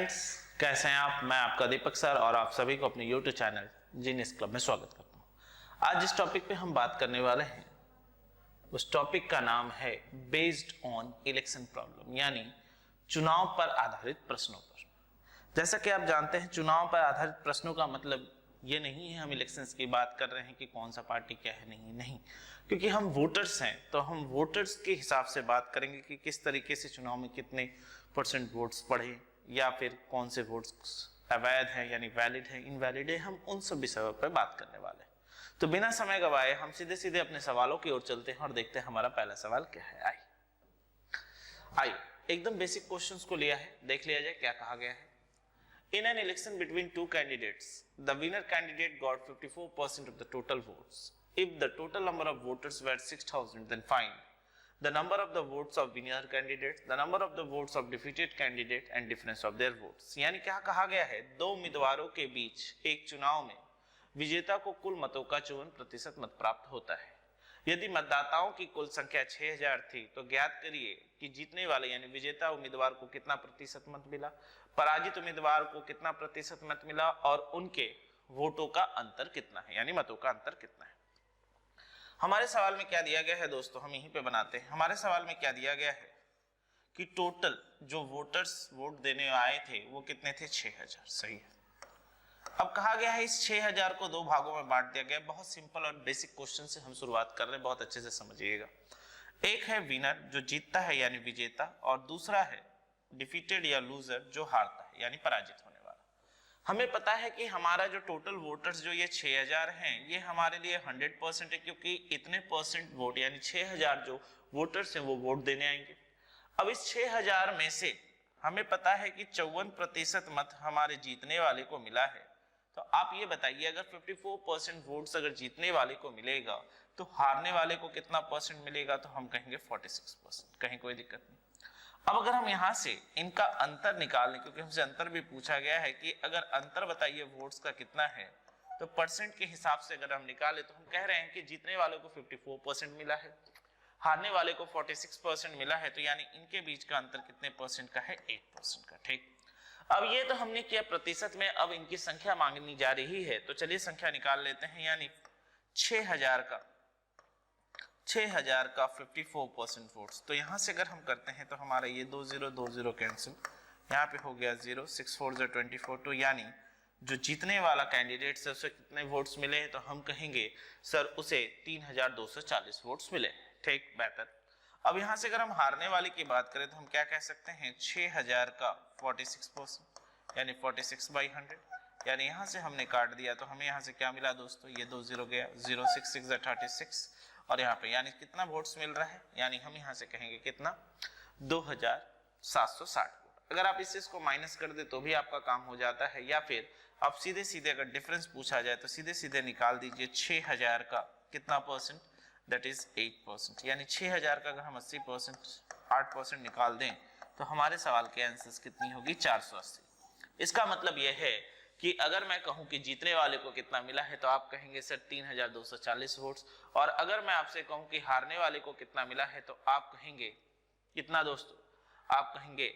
Friends, कैसे हैं आप? मैं आपका दीपक सर और आप सभी को अपने YouTube चैनल जीनियस क्लब में स्वागत करता हूं। आज जिस टॉपिक पे हम बात करने वाले हैं उस टॉपिक का नाम है बेस्ड ऑन इलेक्शन प्रॉब्लम, यानी चुनाव पर आधारित प्रश्नों पर। जैसा कि आप जानते हैं, चुनाव पर आधारित प्रश्नों का मतलब ये नहीं है हम इलेक्शंस की बात कर रहे हैं कि कौन सा पार्टी क्या है, नहीं, क्योंकि हम वोटर्स हैं तो हम वोटर्स के हिसाब से बात करेंगे कि किस तरीके से चुनाव में कितने % वोट्स पड़े या फिर कौन से वोट्स अवैध हैं यानी वैलिड है, इनवैलिड है। हम उन सब विषयों पर बात करने वाले हैं। तो बिना समय गवाए हम सीधे सीधे अपने सवालों की ओर चलते हैं और देखते हैं हमारा पहला सवाल क्या है। आइए एकदम बेसिक क्वेश्चंस को लिया है, देख लिया जाए क्या कहा गया है। In an election between two candidates, the winner candidate got 54% of the total votes. If the total number of voters were 6,000, then find the number of the votes of winner candidate, the number of the votes of defeated candidate and difference of their votes. यानी क्या कहा गया है, दो उम्मीदवारों के बीच एक चुनाव में विजेता को कुल मतों का 54% मत प्राप्त होता है। यदि मतदाताओं की कुल संख्या 6000 थी तो ज्ञात करिए कि जीतने वाले यानी विजेता उम्मीदवार को कितना प्रतिशत मत मिला, पराजित उम्मीदवार को कितना प्रतिशत मत मिला और उनके वोटों का अंतर कितना है यानी मतों का अंतर कितना है। हमारे सवाल में क्या दिया गया है दोस्तों, हम यहीं पे बनाते हैं। हमारे सवाल में क्या दिया गया है कि टोटल जो वोटर्स वोट देने आए थे वो कितने थे, 6000। सही है। अब कहा गया है इस 6000 को दो भागों में बांट दिया गया। बहुत सिंपल और बेसिक क्वेश्चन से हम शुरुआत कर रहे हैं, बहुत अच्छे से समझिएगा। एक है विनर जो जीतता है यानी विजेता, और दूसरा है डिफीटेड या लूजर जो हारता है यानी पराजित होने वाला। हमें पता है कि हमारा जो टोटल वोटर्स जो ये 6000 हैं ये हमारे लिए 100% है, क्योंकि इतने परसेंट वोट यानी 6000 जो वोटर्स हैं वो वोट देने आएंगे। अब इस 6000 में से हमें पता है कि 54% मत हमारे जीतने वाले को मिला है। तो आप ये बताइए अगर 54% वोट्स अगर जीतने वाले को मिलेगा तो हारने वाले को कितना परसेंट मिलेगा, तो हम कहेंगे 46%। कहीं कोई दिक्कत नहीं। अब अगर हम यहां से इनका अंतर निकाल लें, क्योंकि हमसे अंतर भी पूछा गया है कि अगर अंतर बताइए वोट्स का कितना है, तो परसेंट के हिसाब से अगर हम निकाले तो हम कह रहे हैं कि जीतने वाले को 54% मिला है, हारने वाले को 46% मिला है, तो यानी इनके बीच का अंतर कितने परसेंट का है, 8% का। ठीक। अब ये तो हमने किया प्रतिशत में, अब इनकी संख्या मांगनी जा रही है, तो चलिए संख्या निकाल लेते हैं। यानी 6000 का 54% वोट्स, तो यहां से अगर हम करते हैं तो हमारा ये 20 कैंसिल, यहाँ पे हो गया 0, 6 4 24। तो यानी जो जीतने वाला कैंडिडेट है उसे कितने वोट्स मिले, तो हम कहेंगे सर उसे 3240 वोट्स मिले। ठीक, बेहतर। अब यहां से अगर हम हारने वाले की बात करें तो हम क्या कह सकते हैं, 6000 का 46% यानी 46/100, यानी यहां से हमने काट दिया तो हमें यहां से क्या मिला दोस्तों, ये 2 0 गया, 0 6 6 36, और यहाँ पे यानी कितना वोट्स मिल रहा है, यानी हम यहाँ से कहेंगे कितना, 2760 वोट। अगर आप इस को माइनस कर दे तो भी आपका काम हो जाता है, या फिर आप सीधे सीधे अगर डिफरेंस पूछा जाए तो सीधे सीधे निकाल दीजिए 6000 का कितना परसेंट, दैट इज 8%। यानी 6000 का अगर हम 80% 8% निकाल दें तो हमारे सवाल के आंसर कितनी होगी, 480। इसका मतलब यह है कि अगर मैं कहूं कि जीतने वाले को कितना मिला है तो आप कहेंगे सर 3240 वोट्स, और अगर मैं आपसे कहूं कि हारने वाले को कितना मिला है तो आप कहेंगे कितना दोस्तों, आप कहेंगे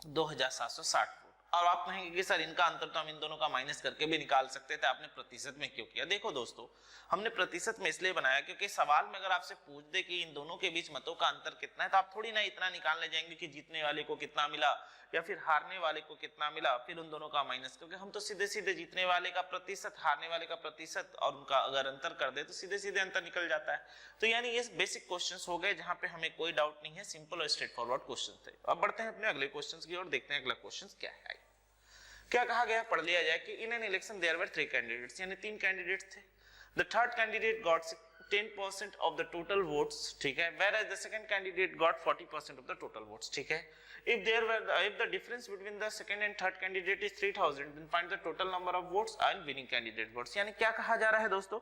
2760 वोट। और आप कहेंगे कि सर इनका अंतर तो हम इन दोनों का माइनस करके भी निकाल सकते थे, आपने प्रतिशत में क्यों किया? देखो दोस्तों, हमने प्रतिशत में इसलिए बनाया क्योंकि सवाल में अगर आपसे पूछ दे कि इन दोनों के बीच मतों का अंतर कितना है तो आप थोड़ी ना इतना निकालने जाएंगे कि जीतने वाले को कितना मिला या फिर हारने वाले को कितना मिला फिर उन दोनों का माइनस, क्योंकि हम तो सीधे सीधे जीतने वाले का प्रतिशत, हारने वाले का प्रतिशत और उनका अगर अंतर कर दे तो सीधे सीधे अंतर निकल जाता है। तो यानी ये बेसिक क्वेश्चंस हो गए जहां पे हमें कोई डाउट नहीं है, सिंपल और स्ट्रेट फॉरवर्ड क्वेश्चन थे। अब बढ़ते हैं अपने अगले क्वेश्चन की ओर, देखते हैं अगला क्वेश्चन क्या है। क्या कहा गया, पढ़ लिया जाए कि in an election there were 3 candidates, यानी 3 कैंडिडेट थे। The third candidate got 10% of the total votes, ठीक है, whereas the second candidate got 40% of the total votes, ठीक है। if the difference between the second and third candidate is 3000, then find the total number of votes and winning candidate votes। यानी क्या कहा जा रहा है दोस्तों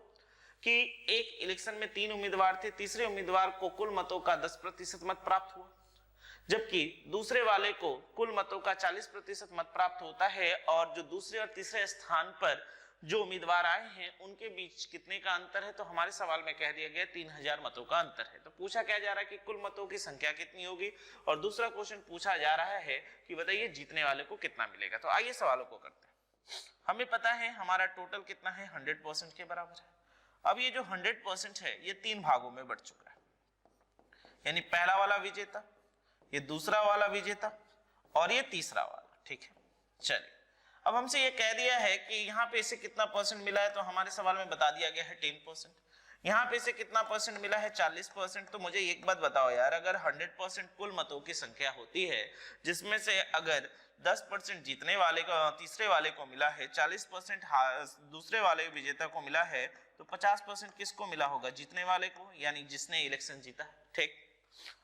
कि एक इलेक्शन में 3 उम्मीदवार थे, तीसरे उम्मीदवार को कुल मतों का 10% मत प्राप्त हुआ, जबकि दूसरे वाले को कुल मतों का 40% मत प्राप्त होता है, और जो दूसरे और तीसरे स्थान पर जो उम्मीदवार आए हैं उनके बीच कितने का अंतर है, तो हमारे सवाल में कह दिया गया 3000 मतों का अंतर है। तो पूछा क्या जा रहा है कि कुल मतों की संख्या कितनी होगी, और दूसरा क्वेश्चन पूछा जा रहा है कि बताइए जीतने वाले को कितना मिलेगा। तो आइए सवालों को करते हैं। हमें पता है हमारा टोटल कितना है, 100% के बराबर है। अब ये जो 100% है ये 3 भागों में बढ़ चुका है, यानी पहला वाला विजेता, ये दूसरा वाला विजेता और ये तीसरा वाला। ठीक है, चलिए अब हमसे ये कह दिया है कि यहाँ पे इसे कितना परसेंट मिला है, तो हमारे सवाल में बता दिया गया है 10%। यहाँ पे इसे कितना परसेंट मिला है, 40%। तो मुझे एक बात बताओ यार, अगर 100% कुल मतों की संख्या होती है, जिसमें से अगर 10% जीतने वाले को, तीसरे वाले को मिला है, 40% दूसरे वाले विजेता को मिला है, तो 50% किसको मिला होगा, जीतने वाले को, यानी जिसने इलेक्शन जीता। ठीक,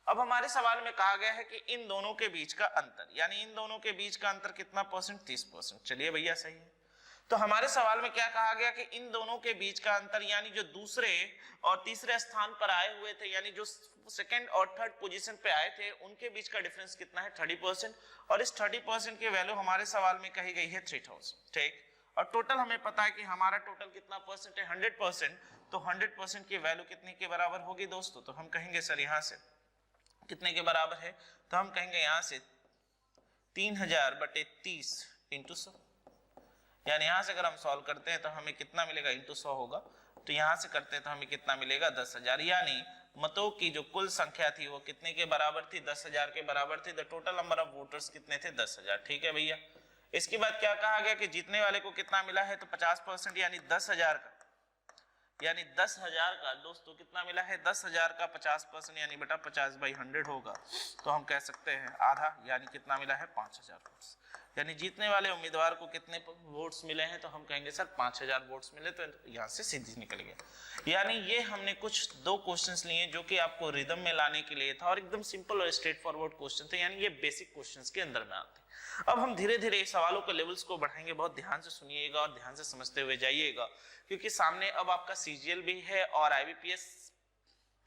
अब हमारे सवाल में कहा गया है कि इन दोनों के बीच का अंतर, यानी इन दोनों के बीच का अंतर कितना परसेंट, 30%। चलिए भैया सही है। तो हमारे सवाल में क्या कहा गया कि इन दोनों के बीच का अंतर, यानी जो दूसरे और तीसरे स्थान पर आए हुए थे, यानी जो सेकंड और थर्ड पोजीशन पे आए थे, उनके बीच का डिफरेंस कितना है, 30%। और इस 30% की वैल्यू हमारे सवाल में कही गई है 3000। ठीक, और टोटल हमें पता है कि हमारा टोटल कितना परसेंट है, 100%। तो 100% की वैल्यू कितने के बराबर होगी दोस्तों, तो हम कहेंगे सर यहाँ से कितने के बराबर है, तो हम कहेंगे यहाँ से 3000/30 × 100, यानी यहाँ से अगर हम सॉल्व करते हैं तो हमें कितना मिलेगा, × 100 होगा। तो यहाँ से करते हैं तो हमें कितना मिलेगा, 10,000, यानी मतों की जो कुल संख्या थी वो कितने के बराबर थी, 10,000 के बराबर थी। The total number of voters कितने थे, 10,000। ठीक है भैया। इसके बाद क्या कहा गया कि जीतने वाले को कितना मिला है, तो 50%, यानी 10,000 का, यानी 10,000 का दोस्तों कितना मिला है, 10,000 का 50%, यानी बेटा 50/100 होगा। तो हम कह सकते हैं आधा, यानी कितना मिला है, 5,000 वोट्स। यानी जीतने वाले उम्मीदवार को कितने वोट्स मिले हैं, तो हम कहेंगे सर 5,000 वोट्स मिले। तो यहाँ से सीधी निकल गया। यानी ये हमने कुछ 2 क्वेश्चंस लिए जो कि आपको रिदम में लाने के लिए था, और एकदम सिंपल और स्ट्रेट फॉरवर्ड क्वेश्चन थे, यानी ये बेसिक क्वेश्चंस के अंदर में आते हैं। अब हम धीरे धीरे सवालों के लेवल्स को बढ़ाएंगे, बहुत ध्यान से सुनिएगा और ध्यान से समझते हुए जाइएगा, क्योंकि सामने अब आपका सीजीएल भी है और आईबीपीएस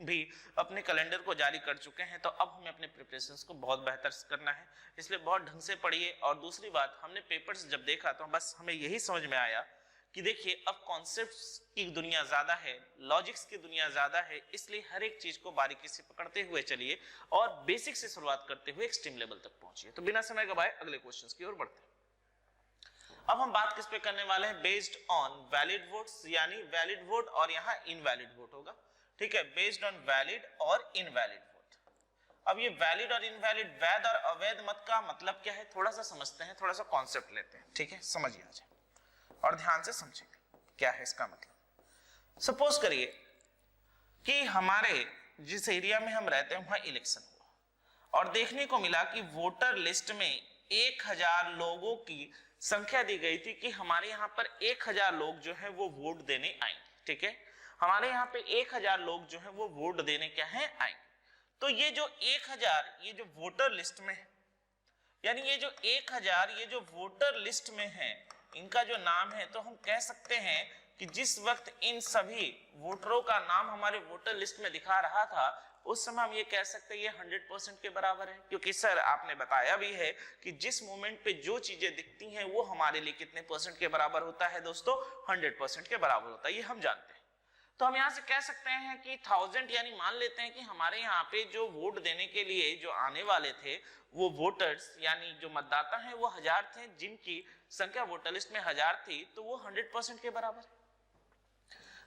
भी अपने कैलेंडर को जारी कर चुके हैं। तो अब हमें अपने प्रिपरेशंस को बहुत बेहतर करना है, इसलिए बहुत ढंग से पढ़िए। और दूसरी बात, हमने पेपर्स जब देखा तो बस हमें यही समझ में आया कि देखिए अब कॉन्सेप्ट्स की दुनिया ज्यादा है, लॉजिक्स की दुनिया ज्यादा है, इसलिए हर एक चीज को बारीकी से पकड़ते हुए चलिए और बेसिक से शुरुआत करते हुए एक्सट्रीम लेवल तक पहुंचिए। तो बिना समय गवाए अगले क्वेश्चंस की ओर बढ़ते हैं। अब हम बात किस पे करने वाले हैं, बेस्ड ऑन वैलिड वोट्स, यानी वैलिड वोट और यहाँ इनवैलिड वोट होगा। ठीक है, बेस्ड ऑन वैलिड और इनवैलिड वोट। अब ये वैलिड और इनवैलिड, वैध और अवैध मत का मतलब क्या है, थोड़ा सा समझते हैं, थोड़ा सा कॉन्सेप्ट लेते हैं। ठीक है, समझिए आ जाए और ध्यान से समझेंगे क्या है इसका मतलब। सपोज करिए कि हमारे जिस एरिया में हम रहते हैं वहां इलेक्शन हुआ और देखने को मिला कि वोटर लिस्ट में 1000 लोगों की संख्या दी गई थी कि हमारे यहाँ पर 1000 लोग जो है वो वोट देने आएंगे। ठीक है, हमारे यहाँ पे 1000 लोग जो है वो वोट देने क्या है आएंगे। तो ये जो 1000, ये जो वोटर लिस्ट में है, यानी ये जो 1000 ये जो वोटर लिस्ट में है, इनका जो नाम है, तो हम कह सकते हैं कि जिस वक्त इन सभी वोटरों का नाम हमारे वोटर लिस्ट में दिखा रहा था, उस समय हम ये कह सकते हैं ये 100% के बराबर है, क्योंकि सर आपने बताया भी है कि जिस मोमेंट पे जो चीजें दिखती हैं वो हमारे लिए कितने परसेंट के बराबर होता है दोस्तों, 100% के बराबर होता है, ये हम जानते हैं। तो हम यहाँ से कह सकते हैं कि 1000, यानी मान लेते हैं कि हमारे यहाँ पे जो वोट देने के लिए जो आने वाले थे वो वोटर्स, यानी जो मतदाता हैं वो 1000 थे, जिनकी संख्या वोटर लिस्ट में 1000 थी, तो वो 100% के बराबर है।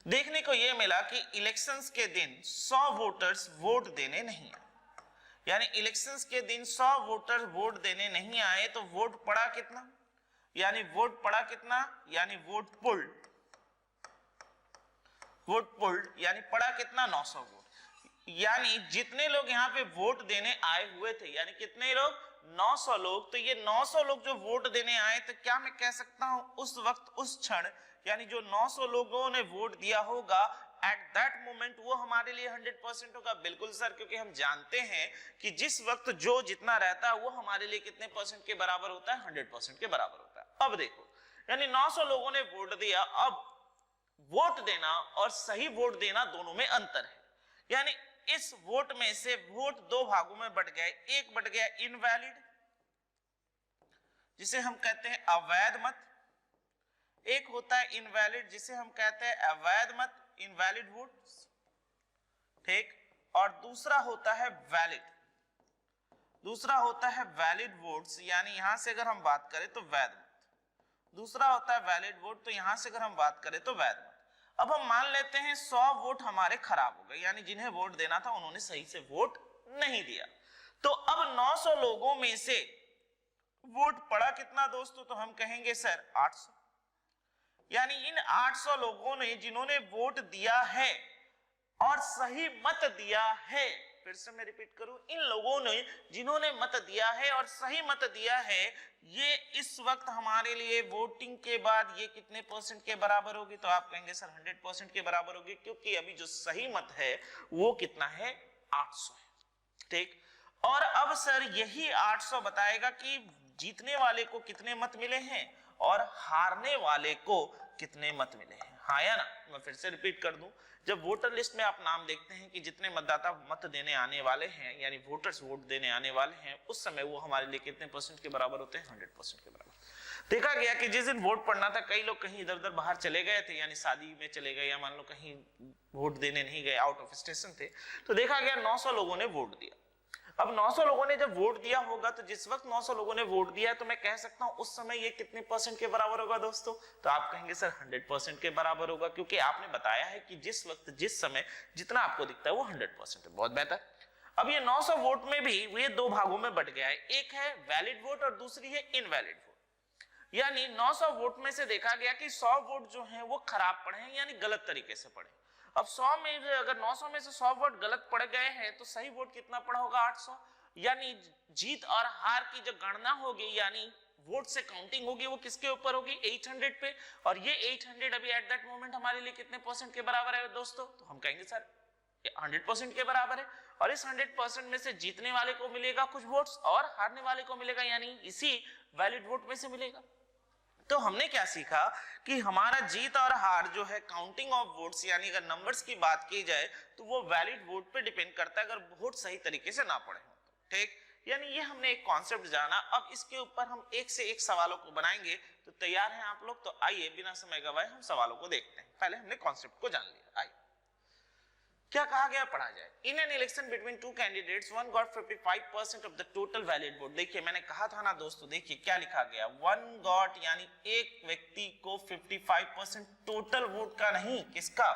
देखने को ये मिला कि इलेक्शंस के दिन 100 वोटर्स वोट देने नहीं आए, यानी इलेक्शंस के दिन 100 वोटर वोट देने नहीं आए, तो वोट पड़ा कितना, यानी वोट पड़ा कितना, यानी वोट पुल्ड, यानी पड़ा कितना, 900 वोट। यानी जितने लोग यहाँ पे वोट देने आए हुए थे, यानी कितने लोग, 900 लोग। तो ये 900 लोग जो वोट देने आए, तो क्या मैं कह सकता हूं उस वक्त, उस क्षण, यानी जो 900 लोगों ने वोट दिया होगा, एट दैट मोमेंट वो हमारे लिए 100% होगा। बिल्कुल सर, क्योंकि हम जानते हैं कि जिस वक्त जो जितना रहता है वो हमारे लिए कितने परसेंट के बराबर होता है, 100% के बराबर होता है। अब देखो, यानी 900 लोगों ने वोट दिया, अब वोट देना और सही वोट देना दोनों में अंतर है, यानी इस वोट में से वोट 2 भागों में बट गए। एक बट गया इनवैलिड, जिसे हम कहते हैं अवैध मत, एक होता है इनवैलिड जिसे हम कहते हैं अवैध मत, इनवैलिड वोट्स, ठीक, और दूसरा होता है वैलिड, दूसरा होता है वैलिड वोट्स, यानी यहां से अगर हम बात करें तो वैध मत, दूसरा होता है वैलिड वोट, तो यहां से अगर हम बात करें तो वैध मत। अब हम मान लेते हैं 100 वोट हमारे खराब हो गए, यानी जिन्हें वोट देना था उन्होंने सही से वोट नहीं दिया। तो अब 900 लोगों में से वोट पड़ा कितना दोस्तों, तो हम कहेंगे सर 800, यानी इन 800 लोगों ने जिन्होंने वोट दिया है और सही मत दिया है, फिर से मैं रिपीट करूं, इन लोगों ने जिन्होंने मत दिया है और सही मत दिया है, ये इस वक्त हमारे लिए वोटिंग के बाद ये कितने परसेंट के बराबर होगी, तो आप कहेंगे सर 100% के बराबर होगी, क्योंकि अभी जो सही मत है वो कितना है, 800 है, ठीक। और अब सर यही 800 बताएगा कि जीतने वाले को कितने मत मिले हैं और हारने वाले को कितने मत मिले हैं, हाँ या ना। मैं फिर से रिपीट कर दूं, जब वोटर लिस्ट में आप नाम देखते हैं कि जितने मतदाता मत देने आने वाले हैं, यानी वोटर्स वोट देने आने वाले हैं, उस समय वो हमारे लिए कितने परसेंट के बराबर होते हैं, 100% के बराबर। देखा गया कि जिस दिन वोट पड़ना था कई लोग कहीं इधर उधर बाहर चले गए थे, यानी शादी में चले गए या मान लो कहीं वोट देने नहीं गए, आउट ऑफ स्टेशन थे, तो देखा गया 900 लोगों ने वोट दिया। अब 900 लोगों ने जब वोट दिया होगा, तो जिस वक्त 900 लोगों ने वोट दिया, तो मैं कह सकता हूं उस समय ये कितने परसेंट के बराबर होगा दोस्तों, तो आप कहेंगे सर 100% के बराबर होगा, क्योंकि आपने बताया है कि जिस वक्त जिस समय जितना आपको दिखता है वो 100% है। बहुत बेहतर। अब ये 900 वोट में भी ये दो भागों में बट गया है, एक है वैलिड वोट और दूसरी है इनवैलिड वोट। यानी 900 वोट में से देखा गया कि 100 वोट जो है वो खराब पड़े हैं, यानी गलत तरीके से पड़े। अब 100 में अगर 900 में से 100 वोट गलत पड़ गए हैं, तो सही वोट कितना पड़ा होगा, 800। यानी जीत और हार की जो गणना होगी, यानी वोट से काउंटिंग होगी, वो किसके ऊपर होगी, 800 पे। और ये 800 अभी एट दैट मोमेंट हमारे लिए कितने परसेंट के बराबर है दोस्तों, तो हम कहेंगे सर 100% के बराबर है। और इस 100% में से जीतने वाले को मिलेगा कुछ वोट्स और हारने वाले को मिलेगा, यानी इसी वैलिड वोट में से मिलेगा। तो हमने क्या सीखा कि हमारा जीत और हार जो है काउंटिंग ऑफ वोट्स, यानी अगर नंबर्स की बात की जाए तो वो वैलिड वोट पे डिपेंड करता है, अगर वोट सही तरीके से ना पड़े हो, ठीक। यानी ये हमने एक कॉन्सेप्ट जाना। अब इसके ऊपर हम एक से एक सवालों को बनाएंगे, तो तैयार हैं आप लोग, तो आइए बिना समय गवाए हम सवालों को देखते हैं। पहले हमने कॉन्सेप्ट को जान लिया, आइए क्या कहा गया पढ़ा जाए। इन an election between two candidates one got 55% of the total valid vote. देखिए मैंने कहा था ना दोस्तों, देखिए क्या लिखा गया, वन गॉट यानी एक व्यक्ति को 55% टोटल वोट का नहीं, किसका,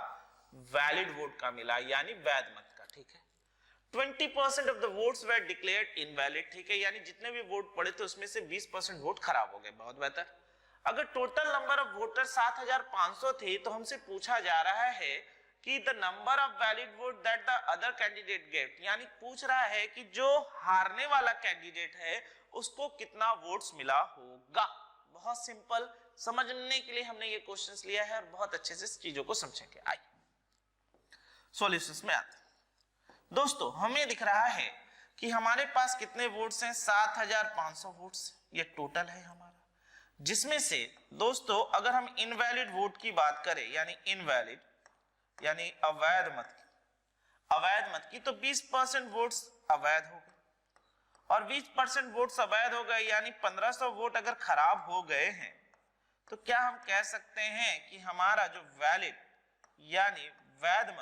वैलिड वोट का मिला, यानी वैध मत का, ठीक है। 20% of the votes were declared invalid, ठीक है, यानी जितने भी वोट पड़े थे उसमें से 20% वोट खराब हो गए। बहुत बेहतर। अगर टोटल नंबर ऑफ वोटर 7500 थे, तो हमसे पूछा जा रहा है कि the number of valid vote that the other candidate get, यानी पूछ रहा है कि जो हारने वाला कैंडिडेट है उसको कितना वोट्स मिला होगा। बहुत सिंपल, समझने के लिए हमने ये क्वेश्चंस लिया है और बहुत अच्छे से चीजों को समझेंगे। आइए सॉल्यूशंस में आते हैं। दोस्तों हमें दिख रहा है कि हमारे पास कितने वोट्स हैं, 7500 वोट्स, ये टोटल है हमारा, जिसमें से दोस्तों अगर हम इनवैलिड वोट की बात करें, यानी इनवैलिड यानी अवैध मत की, तो 20% वोट्स अवैध हो गए और 20% वोट्स अवैध हो गए, यानी 1500 वोट अगर खराब हो गए हैं, तो क्या हम कह सकते हैं कि हमारा जो वैलिड यानी वैध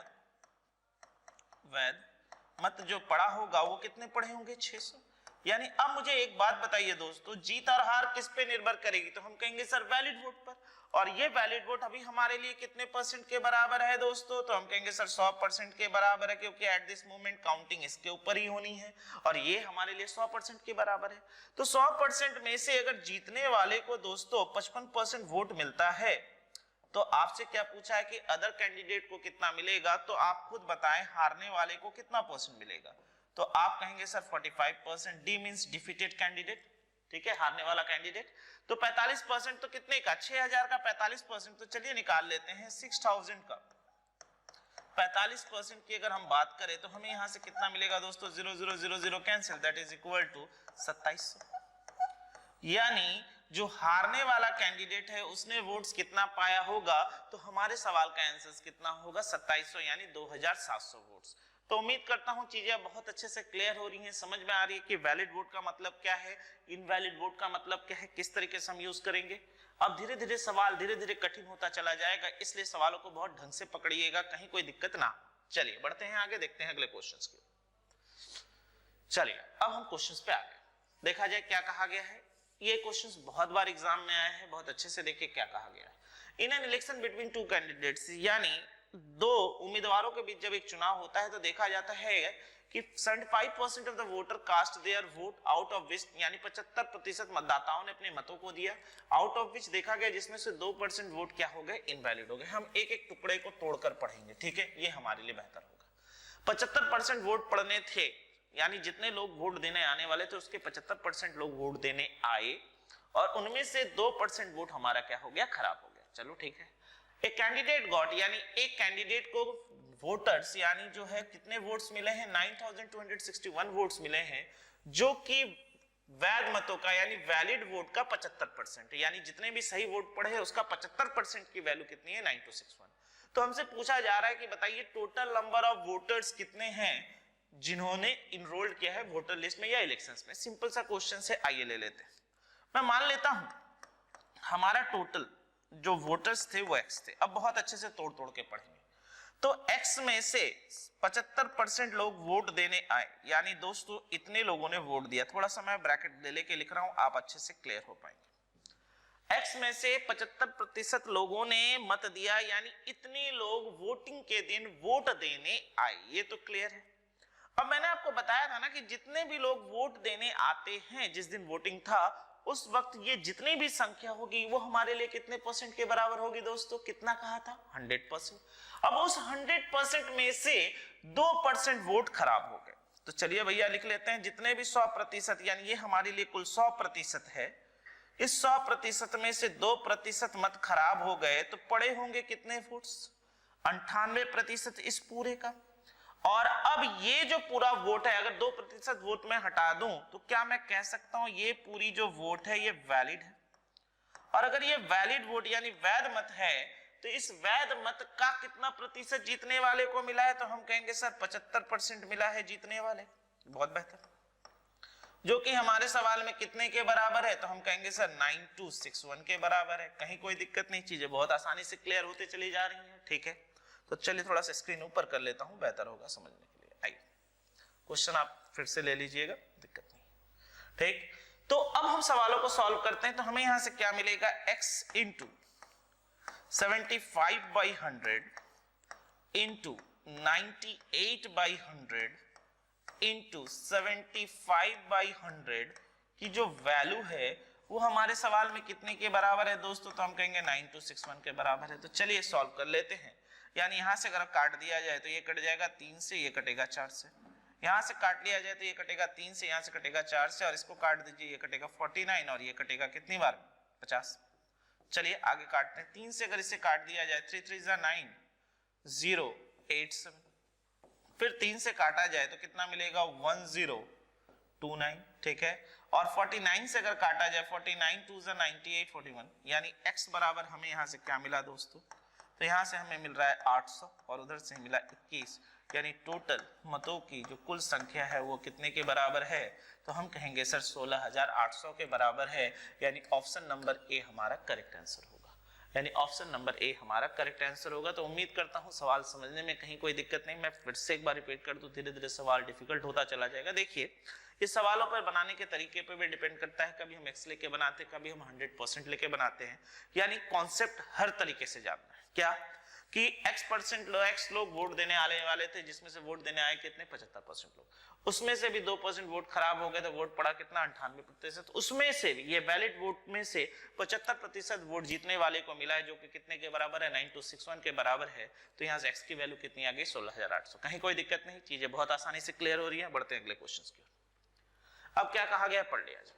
मत जो पड़ा होगा वो कितने पड़े होंगे, 600। यानी अब मुझे एक बात बताइए दोस्तों, जीत और हार किस पे निर्भर करेगी, तो हम कहेंगे सर वैलिड वोट पर। और ये वैलिड वोट अभी हमारे लिए कितने परसेंट के बराबर है दोस्तों, तो हम कहेंगे सर 100% के बराबर है, क्योंकि एट दिस मोमेंट काउंटिंग इसके ऊपर ही होनी है और ये हमारे लिए 100% के बराबर है। तो 100% में से अगर जीतने वाले को दोस्तों 55% वोट मिलता है, तो आपसे क्या पूछा है कि अदर कैंडिडेट को कितना मिलेगा, तो आप खुद बताएं हारने वाले को कितना परसेंट मिलेगा, तो आप कहेंगे sir 45%। D means defeated candidate, ठीक है, हारने वाला कैंडिडेट। तो 45% तो कितने का, 6000 का 45%, तो चलिए निकाल लेते हैं 6000 का 45% की अगर हम बात करें, तो हमें यहां से कितना मिलेगा दोस्तों, 0000 cancel, that is equal to 2700। यानी जो हारने वाला कैंडिडेट है उसने वोट्स कितना पाया होगा, तो हमारे सवाल का आंसर कितना होगा, 2700 यानी 2700 वोट्स। तो उम्मीद करता हूं चीजें बहुत अच्छे से क्लियर हो रही हैं, समझ में आ रही है कि वैलिड वोट का मतलब क्या है, इनवैलिड वोट का मतलब क्या है, किस तरीके से हम यूज करेंगे। अब धीरे धीरे सवाल धीरे धीरे कठिन होता चला जाएगा, इसलिए सवालों को बहुत ढंग से पकड़िएगा, कहीं कोई दिक्कत ना। चलिए बढ़ते हैं आगे, देखते हैं अगले क्वेश्चंस की। चलिए अब हम क्वेश्चंस पे आ गए, देखा जाए क्या कहा गया है। ये क्वेश्चंस बहुत बार एग्जाम में आए हैं, बहुत अच्छे से देखिए क्या कहा गया है। In an election between two candidates, यानी दो उम्मीदवारों के बीच जब एक चुनाव होता है तो देखा जाता है कि 75% of the voter cast their vote out of which, यानी 75% मतदाताओं ने अपने मतों को दिया, आउट ऑफ विच देखा गया जिसमें से 2% वोट क्या हो गए, इनवैलिड हो गए। हम एक एक टुकड़े को तोड़कर पढ़ेंगे, ठीक है, ये हमारे लिए बेहतर होगा। 75% वोट पड़ने थे, यानी जितने लोग वोट देने आने वाले थे उसके 75% लोग वोट देने आए, और उनमें से 2% वोट हमारा क्या हो गया, खराब हो गया। चलो ठीक है। एक कैंडिडेट गॉट, यानी एक कैंडिडेट को वोटर्स, यानी जो है कितने वोट्स मिले हैं, 9261 वोट्स मिले हैं, जो कि वैध मतों का यानी वैलिड वोट का 75%, यानी जितने भी सही वोट पड़े हैं उसका 75% की वैल्यू कितनी है, 9261। तो हमसे पूछा जा रहा है कि बताइए टोटल नंबर ऑफ वोटर्स कितने हैं जिन्होंने इनरोल्ड किया है वोटर लिस्ट में या इलेक्शंस में। सिंपल सा क्वेश्चन है, आइए ले लेते हैं। मैं मान लेता हूं हमारा टोटल जो वोटर्स थे वो x थे। अब बहुत अच्छे से तोड़ तोड़ के पढ़ेंगे। तो x में से 75% लोग वोट देने आए, यानी दोस्तों इतने लोगों ने वोट दिया। थोड़ा सा मैं ब्रैकेट ले लेके लिख रहा हूं, आप अच्छे से क्लियर हो पाएंगे। x में से 75% लोगों ने मत दिया, यानी इतने लोग वोटिंग के दिन वोट देने आए, ये तो क्लियर है। अब मैंने आपको बताया था ना कि जितने भी लोग वोट देने आते हैं, जिस दिन वोटिंग था उस वक्त ये जितनी भी संख्या होगी वो हमारे लिए कितने परसेंट के बराबर होगी दोस्तों, कितना कहा था, 100%। अब उस 100% में से 2% वोट खराब हो गए। तो चलिए भैया लिख लेते हैं, जितने भी 100%, यानी ये हमारे लिए कुल 100% है, इस 100% में से 2% मत खराब हो गए, तो पड़े होंगे कितने वोट्स, 98% इस पूरे का। और अब ये जो पूरा वोट है, अगर 2% वोट में हटा दूं तो क्या मैं कह सकता हूं ये पूरी जो वोट है ये वैलिड है। और अगर ये वैलिड वोट यानी वैध मत है, तो इस वैध मत का कितना प्रतिशत जीतने वाले को मिला है, तो हम कहेंगे सर 75% मिला है जीतने वाले। बहुत बेहतर। जो कि हमारे सवाल में कितने के बराबर है, तो हम कहेंगे सर 9261 के बराबर है। कहीं कोई दिक्कत नहीं, चीजें बहुत आसानी से क्लियर होते चली जा रही हैं, ठीक है। तो चलिए थोड़ा सा स्क्रीन ऊपर कर लेता हूं, बेहतर होगा समझने के लिए। आइए क्वेश्चन आप फिर से ले लीजिएगा, दिक्कत नहीं, ठीक। तो अब हम सवालों को सॉल्व करते हैं। तो हमें यहां से क्या मिलेगा, x इंटू 75/100 इंटू 98/100 इंटू 75/100 की जो वैल्यू है वो हमारे सवाल में कितने के बराबर है दोस्तों, तो हम कहेंगे 9261 के बराबर है। तो चलिए सॉल्व कर लेते हैं। यानी यहां से अगर काट दिया जाए तो ये कट जाएगा 3 से, ये कटेगा 4 से, यहां से काट लिया जाए तो ये कटेगा 3 से, यहां से कटेगा 4 से, और इसको काट दीजिए, ये कटेगा 49 और ये कटेगा कितनी बार, 50। चलिए आगे काटते हैं। 3 से अगर इसे काट दिया जाए, 3 3 9, 087, फिर 3 से काटा जाए तो कितना मिलेगा, 1029, ठीक है। और 49 से अगर काटा जाए, 49 2 98 41, यानी x बराबर हमें यहां से क्या मिला दोस्तों, तो यहां से हमें मिल रहा है 800 और उधर से मिला 21, यानी टोटल मतों की जो कुल संख्या है वो कितने के बराबर है, तो हम कहेंगे सर 16800 के बराबर है। यानी ऑप्शन नंबर ए हमारा करेक्ट आंसर होगा, यानी ऑप्शन नंबर ए हमारा करेक्ट आंसर होगा। तो उम्मीद करता हूं सवाल समझने में कहीं कोई दिक्कत नहीं। मैं फिर से एक बार रिपीट कर दूं, धीरे धीरे सवाल डिफिकल्ट होता चला जाएगा। देखिए इस सवालों पर बनाने के तरीके पर भी डिपेंड करता है, कभी हम x लेके बनाते हैं, कभी हम 100% लेके बनाते हैं। यानी कॉन्सेप्ट हर तरीके से जानना है क्या, कि x लोग वोट देने आने वाले थे, जिसमें से वोट देने आए कितने, 75% लोग, उसमें से भी 2% वोट खराब हो गए तो वोट पड़ा कितना, 98%। उसमें से भी ये वैलिड वोट में से 75% वोट जीतने वाले को मिला है, जो कि कितने के बराबर है, 9261 के बराबर है। तो यहाँ से x की वैल्यू कितनी आ गई, 16800। कहीं कोई दिक्कत नहीं, चीजें बहुत आसानी से क्लियर हो रही है। बढ़ते हैं अगले क्वेश्चन की ओर। अब क्या कहा गया, पढ़ लिया जाए।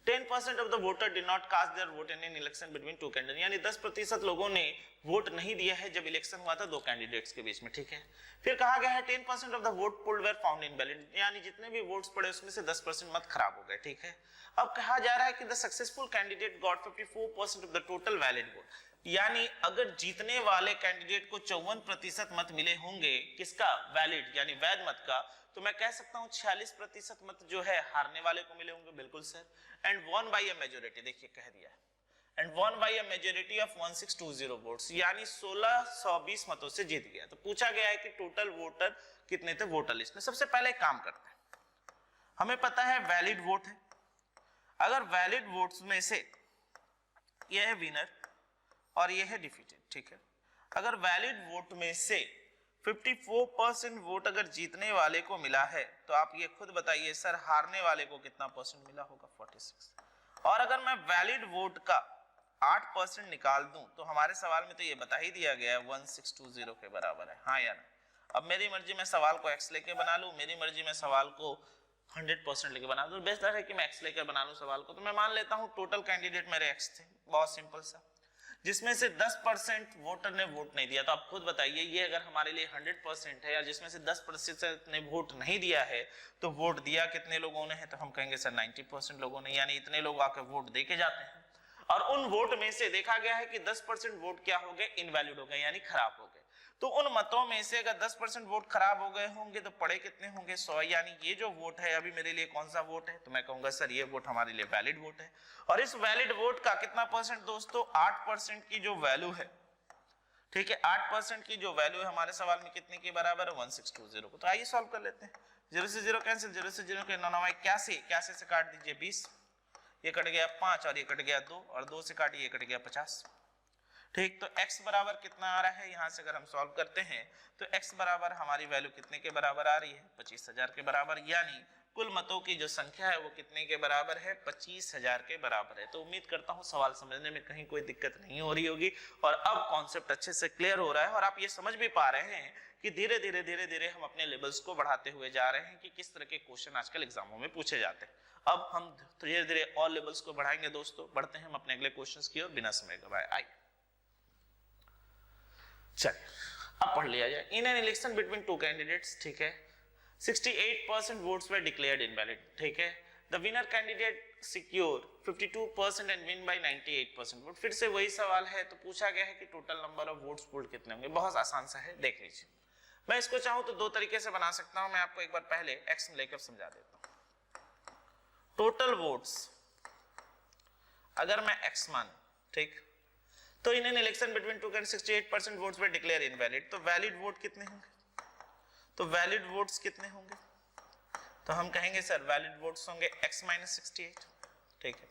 10% of the voter did not cast their vote in an election between two candidates, यानी 10% लोगों ने वोट नहीं दिया है जब इलेक्शन हुआ था दो कैंडिडेट्स के बीच में, ठीक है। फिर कहा गया है 10% of the vote pulled were found invalid, यानी जितने भी वोट्स पड़े उसमें से 10% मत खराब हो गए, ठीक है। अब कहा जा रहा है कि the successful candidate got 54% of the total valid vote, यानी अगर जीतने वाले कैंडिडेट को 54% मत मिले होंगे, किसका? वैलिड यानी वैध मत का, तो मैं कह सकता हूं 46% मत जो है हारने वाले को मिले होंगे। बिल्कुल sir. And one by a majority, देखिए कह दिया है, and one by a majority of 1620 votes, यानी 1620 मतों से जीत गया। तो पूछा गया है कि टोटल वोटर कितने थे वोटर लिस्ट में। सबसे पहले एक काम करते हैं, हमें पता है वैलिड वोट है। अगर वैलिड वोट्स में से यह है विनर और यह है डिफीटेड, ठीक है। अगर वैलिड वोट में से 54% वोट अगर जीतने वाले को मिला है, तो आप ये खुद बताइए सर हारने वाले को कितना परसेंट मिला होगा? 46। और अगर मैं वैलिड वोट का 8% निकाल दूं, तो हमारे सवाल में तो ये बता ही दिया गया है 1620 के बराबर है, हाँ या ना? अब मेरी मर्जी मैं सवाल को x लेके बना लूं, मेरी मर्जी मैं सवाल को 100% लेके बना दूं। बेहतर है कि मैं x लेके बना लूं सवाल को। तो मैं मान लेता हूं टोटल कैंडिडेट मेरे x थे, बहुत सिंपल सा, जिसमें से 10% वोटर ने वोट नहीं दिया। तो आप खुद बताइए ये अगर हमारे लिए 100% है, या जिसमें से 10% ने वोट नहीं दिया है, तो वोट दिया कितने लोगों ने है? तो हम कहेंगे सर 90% लोगों ने, यानी इतने लोग आके वोट दे के जाते हैं। और उन वोट में से देखा गया है कि 10% वोट क्या हो गए? इनवैलिड हो गए, यानी खराब हो गए। तो उन मतों में से अगर 10% वोट खराब हो गए होंगे तो पड़े कितने होंगे? 100। यानी ये जो वोट है अभी मेरे लिए कौन सा वोट है? तो मैं कहूंगा सर ये वोट हमारे लिए वैलिड वोट है। और इस वैलिड वोट का कितना परसेंट दोस्तों? 8% की जो वैल्यू है, ठीक है, 8% की जो वैल्यू है हमारे सवाल में कितने के बराबर है? 1620 को। तो आइए सॉल्व कर लेते हैं। 0 से 0 कैंसिल, 0 से 0 के 9 81 से काट दीजिए 20, ये कट गया 5 और ये कट गया 2, और 2 से काटिए ये कट गया 50। ठीक, तो x बराबर कितना आ रहा है? यहां से अगर हम सॉल्व करते हैं तो x बराबर हमारी वैल्यू कितने के बराबर आ रही है? 25,000 के बराबर। यानी कुल मतों की जो संख्या है वो कितने के बराबर है? 25,000 के बराबर है। तो उम्मीद करता हूं सवाल समझने में कहीं कोई दिक्कत नहीं हो रही होगी, और अब कॉन्सेप्ट अच्छे से क्लियर हो रहा है, और आप ये समझ भी पा रहे हैं कि धीरे धीरे हम अपने लेवल्स को बढ़ाते हुए जा रहे हैं कि किस तरह के क्वेश्चन आजकल एग्जामों में पूछे जाते हैं। अब हम धीरे धीरे और लेवल्स को बढ़ाएंगे दोस्तों। बढ़ते हैं हम अपने अगले क्वेश्चन की ओर बिना समय गवाए। आइए चलिए अब पढ़ लिया जाए। इन an election between two candidates, ठीक है, 68% वोट्स वर डिक्लेयर्ड इनवैलिड, ठीक है। The winner candidate secure 52% and win bye 98% vote. फिर से वही सवाल है, तो पूछा गया है कि total number of votes polled कितने होंगे। बहुत आसान सा है, देख लीजिए। मैं इसको चाहूं तो दो तरीके से बना सकता हूं। मैं आपको एक बार पहले एक्स लेकर समझा देता हूं। टोटल वोट्स अगर मैं एक्स मान, ठीक, तो इन an election between two candidates 68% votes were declare invalid, तो वैलिड वोट कितने होंगे? तो वैलिड वोट्स कितने होंगे? तो हम कहेंगे सर वैलिड वोट्स होंगे x - 68, ठीक है।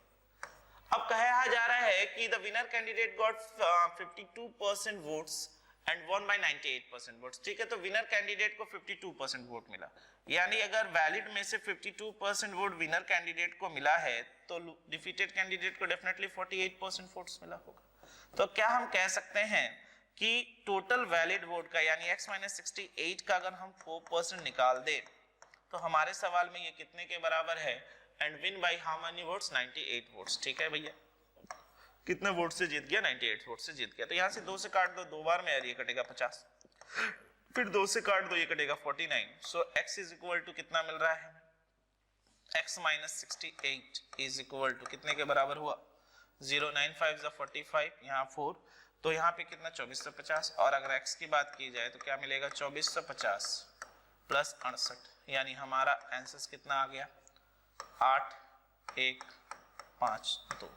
अब कहा जा रहा है कि the winner candidate got 52% votes and one by 98% votes, ठीक है। तो विनर कैंडिडेट को 52% वोट मिला, यानी अगर वैलिड में से 52% वोट विनर कैंडिडेट को मिला है, तो डिफीटेड कैंडिडेट को डेफिनेटली 48% वोट्स मिला होगा। तो क्या हम कह सकते हैं कि टोटल वैलिड वोट का, यानी x - 68 का अगर हम 4% निकाल दे, तो हमारे सवाल में ये कितने के बराबर है? And win by how many votes? 98 votes, ठीक है भैया। कितने वोट से जीत गया? 98 वोट से जीत गया। तो यहां से 2 से काट दो, 2 बार में यार ये कटेगा 50, फिर 2 से काट दो, ये कटेगा 49। सो x इज इक्वल टू कितना मिल रहा है? x - 68 इज इक्वल टू कितने के बराबर हुआ? 0 9 5 45, यहाँ 4, तो यहाँ पे कितना? 2450। और अगर x की बात की जाए तो क्या मिलेगा? 2450 प्लस 68, यानी हमारा आंसर कितना आ गया? 8 1 5 2,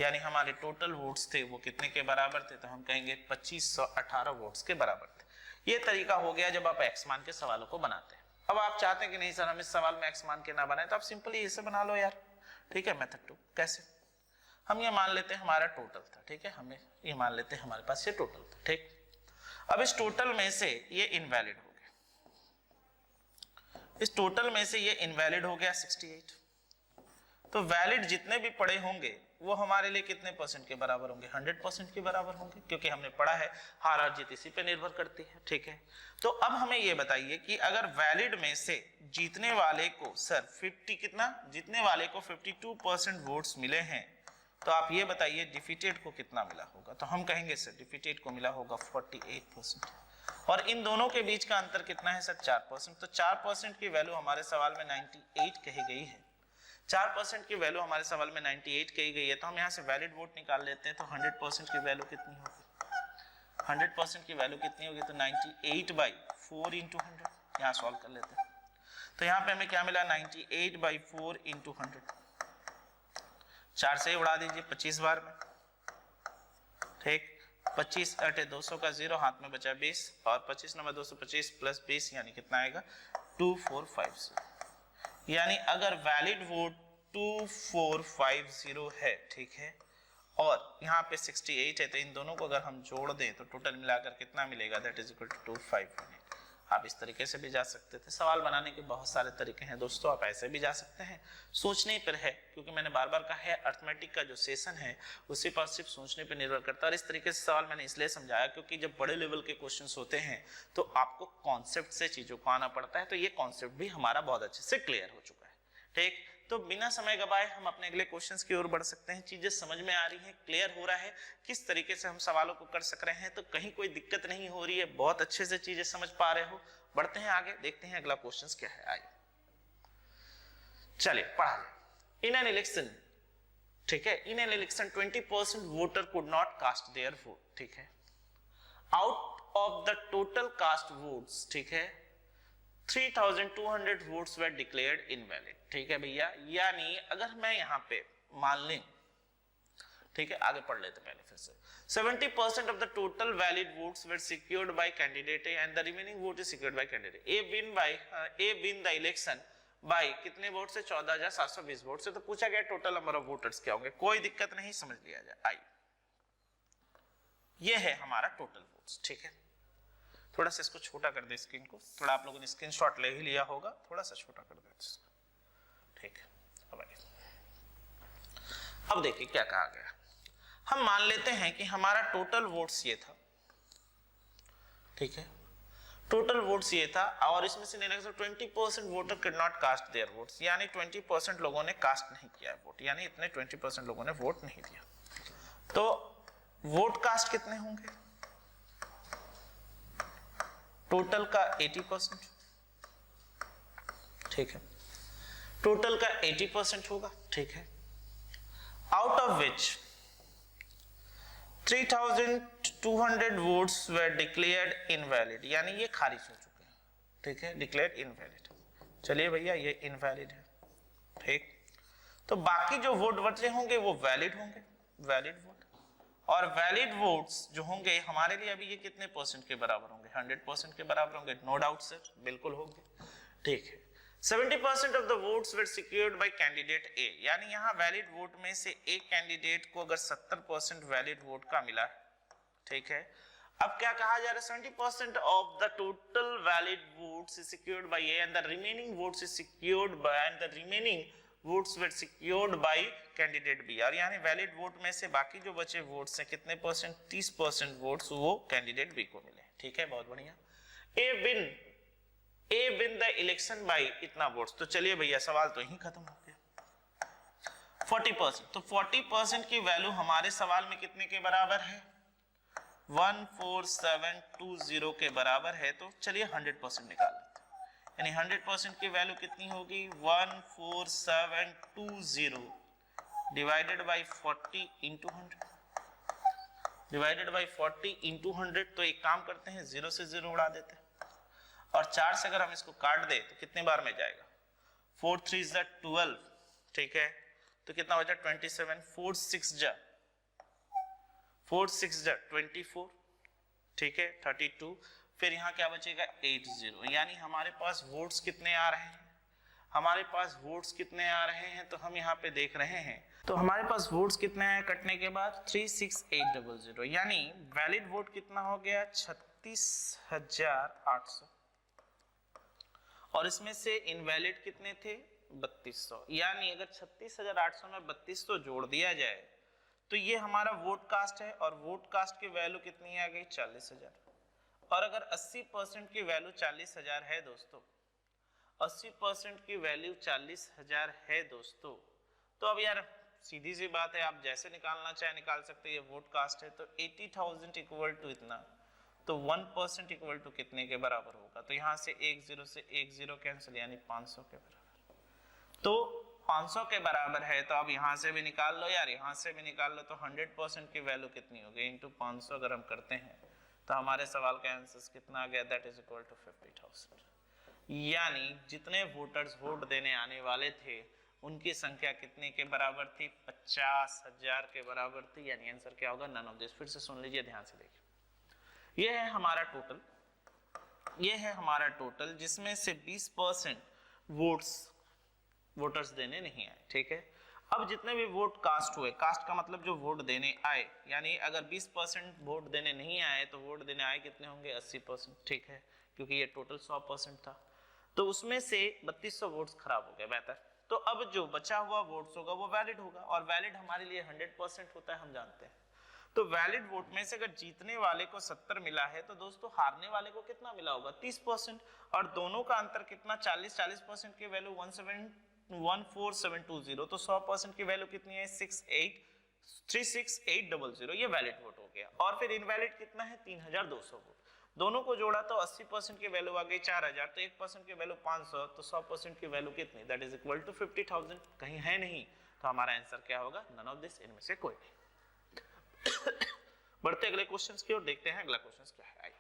यानी हमारे टोटल वोट्स थे वो कितने के बराबर थे? तो हम कहेंगे 2518 वोट्स के बराबर थे। ये तरीका हो गया जब आप एक्स मान के सवालों को बनाते हैं। अब आप चाहते हैं कि नहीं सर हम इस सवाल में एक्स मान के ना बनाए, तो आप सिंपली इसे बना लो यार, ठीक है। मेथड 2 कैसे? हम ये मान लेते हैं हमारा टोटल था, ठीक है, हमें ये मान लेते हैं हमारे पास ये टोटल था, ठीक। अब इस टोटल में से ये इनवैलिड हो गया, इस टोटल में से ये इनवैलिड हो गया 68। तो वैलिड जितने भी पड़े होंगे वो हमारे लिए कितने परसेंट के बराबर होंगे? 100% के बराबर होंगे, क्योंकि हमने पढ़ा है हार और जीत इसी पे निर्भर करती है, ठीक है। तो अब हमें ये बताइए कि अगर वैलिड में से जीतने वाले को सर 50 कितना? जीतने वाले को 52% वोट्स मिले हैं, तो आप ये बताइए डिफीटेड को कितना मिला होगा? तो हम कहेंगे सर डिफीटेड को मिला होगा 48%, और इन दोनों के बीच का अंतर कितना है सर? 4%। तो 4% की वैल्यू हमारे सवाल में 98 कही गई है। 4% की वैल्यू हमारे सवाल में 98 कही गई है, तो हम यहाँ से वैलिड वोट निकाल लेते हैं, तो 100% की वैल्यू कितनी होगी? 100% की वैल्यू कितनी होगी, तो 98/4 इंटू 100, यहाँ सॉल्व कर लेते हैं। तो यहाँ पे हमें क्या मिला, 98/4 इंटू 100, 4 से उड़ा दीजिए 25 बार में, ठीक, 25 × 200 का 0, हाथ में बचा 20, और 25 × 225 प्लस 20 यानी कितना आएगा, 2450। यानी अगर वैलिड वोट 2450 है, ठीक है, और यहाँ पे 68 है, तो इन दोनों को अगर हम जोड़ दें तो टोटल मिलाकर कितना मिलेगा, दैट इज इक्वल टू 251। आप इस तरीके से भी जा सकते थे। सवाल बनाने के बहुत सारे तरीके हैं दोस्तों, आप ऐसे भी जा सकते हैं, सोचने पर है, क्योंकि मैंने बार बार कहा है अर्थमेटिक का जो सेशन है उसी पर सिर्फ सोचने पर निर्भर करता है। और इस तरीके से सवाल मैंने इसलिए समझाया क्योंकि जब बड़े लेवल के क्वेश्चंस होते हैं तो आपको कॉन्सेप्ट से चीजों को आना पड़ता है, तो ये कॉन्सेप्ट भी हमारा बहुत अच्छे से क्लियर हो चुका है, ठीक। तो बिना समय गवाए हम अपने अगले क्वेश्चंस की ओर बढ़ सकते हैं। चीजें समझ में आ रही हैं, क्लियर हो रहा है किस तरीके से हम सवालों को कर सक रहे हैं, तो कहीं कोई दिक्कत नहीं हो रही है, बहुत अच्छे से चीजें समझ पा रहे हो। बढ़ते हैं आगे, देखते हैं अगला क्वेश्चंस क्या है। आइए चलिए पढ़ा लें। इन एन इलेक्शन, ठीक है, in an election 20% voter could not cast their vote, ठीक है, out of the total cast votes, ठीक है, 3200 वोट्स वर डिक्लेयर्ड इनवैलिड, ठीक है भैया। यानी अगर मैं यहाँ पे मान लें, ठीक है, आगे पढ़ लेते पहले फिर से, 70% of the total valid votes were secured by candidate A and the remaining vote is secured by candidate A win the election by कितने वोट से, 14,720 वोट से। तो पूछा गया टोटल नंबर ऑफ वोटर्स क्या होंगे, कोई दिक्कत नहीं, समझ लिया जाए। आइए, ये है हमारा टोटल वोट्स, ठीक है। थोड़ा सा इसको छोटा कर दे स्क्रीन को, थोड़ा आप लोगों ने स्क्रीनशॉट ले ही लिया होगा, थोड़ा सा छोटा कर दे, ठीक है। अब देखिए क्या कहा गया। हम मान लेते हैं कि हमारा टोटल वोट्स ये था, ठीक है, टोटल वोट्स ये था, और इसमें से 20% voter can not cast their votes, यानी 20% लोगों ने कास्ट नहीं किया वोट, यानी इतने 20% लोगों ने वोट नहीं दिया। तो वोट कास्ट कितने होंगे, टोटल का 80%, ठीक है, टोटल का 80% होगा, ठीक है, out of which 3200 votes were declared invalid, यानी ये खारिज हो चुके हैं, ठीक है, डिक्लेयर्ड इनवैलिड। चलिए भैया ये इनवैलिड है, ठीक। तो बाकी जो वोट बचे होंगे वो वैलिड होंगे, वैलिड वोट। और वैलिड वोट्स जो होंगे हमारे लिए अभी ये कितने परसेंट के बराबर होंगे, 100% के बराबर होंगे, नो डाउट सर, बिल्कुल होंगे, ठीक है। 70% of the votes were secured by candidate A, यानी यहाँ वैलिड वोट में से एक कैंडिडेट को अगर 70% वैलिड वोट का मिला है, ठीक है। अब क्या कहा जा रहा है, 70% of the total valid votes is secured by A and the remaining votes is secured by and the remaining votes were secured by candidate B, और यानी वैलिड वोट में से बाकी जो बचे वोट्स हैं कितने परसेंट, 30% वोट्स वो कैंडिडेट बी को मिले, ठीक है, बहुत बढ़िया। ए विन द इलेक्शन बाय इतना वोट्स, तो चलिए भैया सवाल तो यही खत्म हो गया। 40%, तो 40% की वैल्यू हमारे सवाल में कितने के बराबर है, 14720 के बराबर है। तो चलिए 100% निकाल लेते हैं, यानी 100% की वैल्यू कितनी होगी, 14720 divided by 40 into 100, divided by 40 into 100। तो एक काम करते हैं, 0 से 0 उड़ा देते हैं, और 4 से अगर हम इसको काट दे तो कितने बार में जाएगा, 4 3 जा 12, ठीक है, तो कितना बचा 27, 4 6 जा 24, ठीक है, 32, फिर यहाँ क्या बचेगा 80, यानी हमारे पास वोट्स कितने आ रहे हैं, हमारे पास वोट्स कितने आ रहे हैं, तो हम यहाँ पे देख रहे हैं, तो हमारे पास वोट्स कितने आए कटने के बाद, 36800, यानी वैलिड वोट कितना हो गया, 36,800, और इसमें से इनवैलिड कितने थे, 3200। यानी अगर 36,800 में 3200 जोड़ दिया जाए तो ये हमारा वोट कास्ट है, और वोट कास्ट की वैल्यू कितनी आ गई, 40,000। और अगर 80% की वैल्यू 40,000 है दोस्तों, 80% की वैल्यू 40,000 है दोस्तों, तो अब यार सीधी सी बात है, आप जैसे निकालना चाहे निकाल सकते हैं। ये वोट कास्ट है, तो 80,000 इक्वल टू इतना, तो 1% इक्वल टू कितने के बराबर होगा, तो यहाँ से 10 से 10 कैंसिल, यानी 500 के बराबर। तो 500 के बराबर है, तो अब यहाँ से भी निकाल लो यार, यहाँ से भी निकाल लो, तो 100% की वैल्यू कितनी होगी, इंटू 500 अगर हम करते हैं तो हमारे सवाल का आंसर कितना आ गया, दैट इज इक्वल टू 50,000। यानी जितने वोटर्स वोट देने आने वाले थे उनकी संख्या कितने के बराबर थी, 50,000 के बराबर थी। यानी आंसर क्या होगा, नन ऑफ दिस। फिर से सुन लीजिए, ध्यान से देखिए, ये है हमारा टोटल, ये है हमारा टोटल, जिसमें से 20% वोटर्स देने नहीं आए, ठीक है। अब जितने भी वोट कास्ट हुए, कास्ट का मतलब जो वोट देने आए, यानी अगर 20% वोट देने नहीं आए तो वोट देने आए कितने होंगे, 80%, ठीक है, क्योंकि ये टोटल 100% था। तो उसमें से 3200 वोट्स खराब हो गए, बेहतर। तो अब जो बचा हुआ वोट्स होगा वो वैलिड होगा, और वैलिड हमारे लिए 100% होता है, हम जानते हैं। तो वैलिड वोट में से अगर जीतने वाले को 70 मिला है तो दोस्तों हारने वाले को कितना मिला होगा, 30%। और दोनों का अंतर कितना, 40% की वैल्यू 14720, तो 100% की वैल्यू कितनी है, 36800, ये वैलिड वोट हो गया। और फिर इनवैलिड कितना है, 3200 वोट। दोनों को जोड़ा तो 80% की वैल्यू आ गई 4000, तो 1% की वैल्यू 500, तो 100% की वैल्यू कितनी, दैट इज इक्वल टू 50,000। कहीं है नहीं, तो हमारा आंसर क्या होगा, नन ऑफ दिस, इनमें से कोई नहीं। बढ़ते अगले क्वेश्चंस की ओर, देखते हैं अगला क्वेश्चन क्या है। आइए,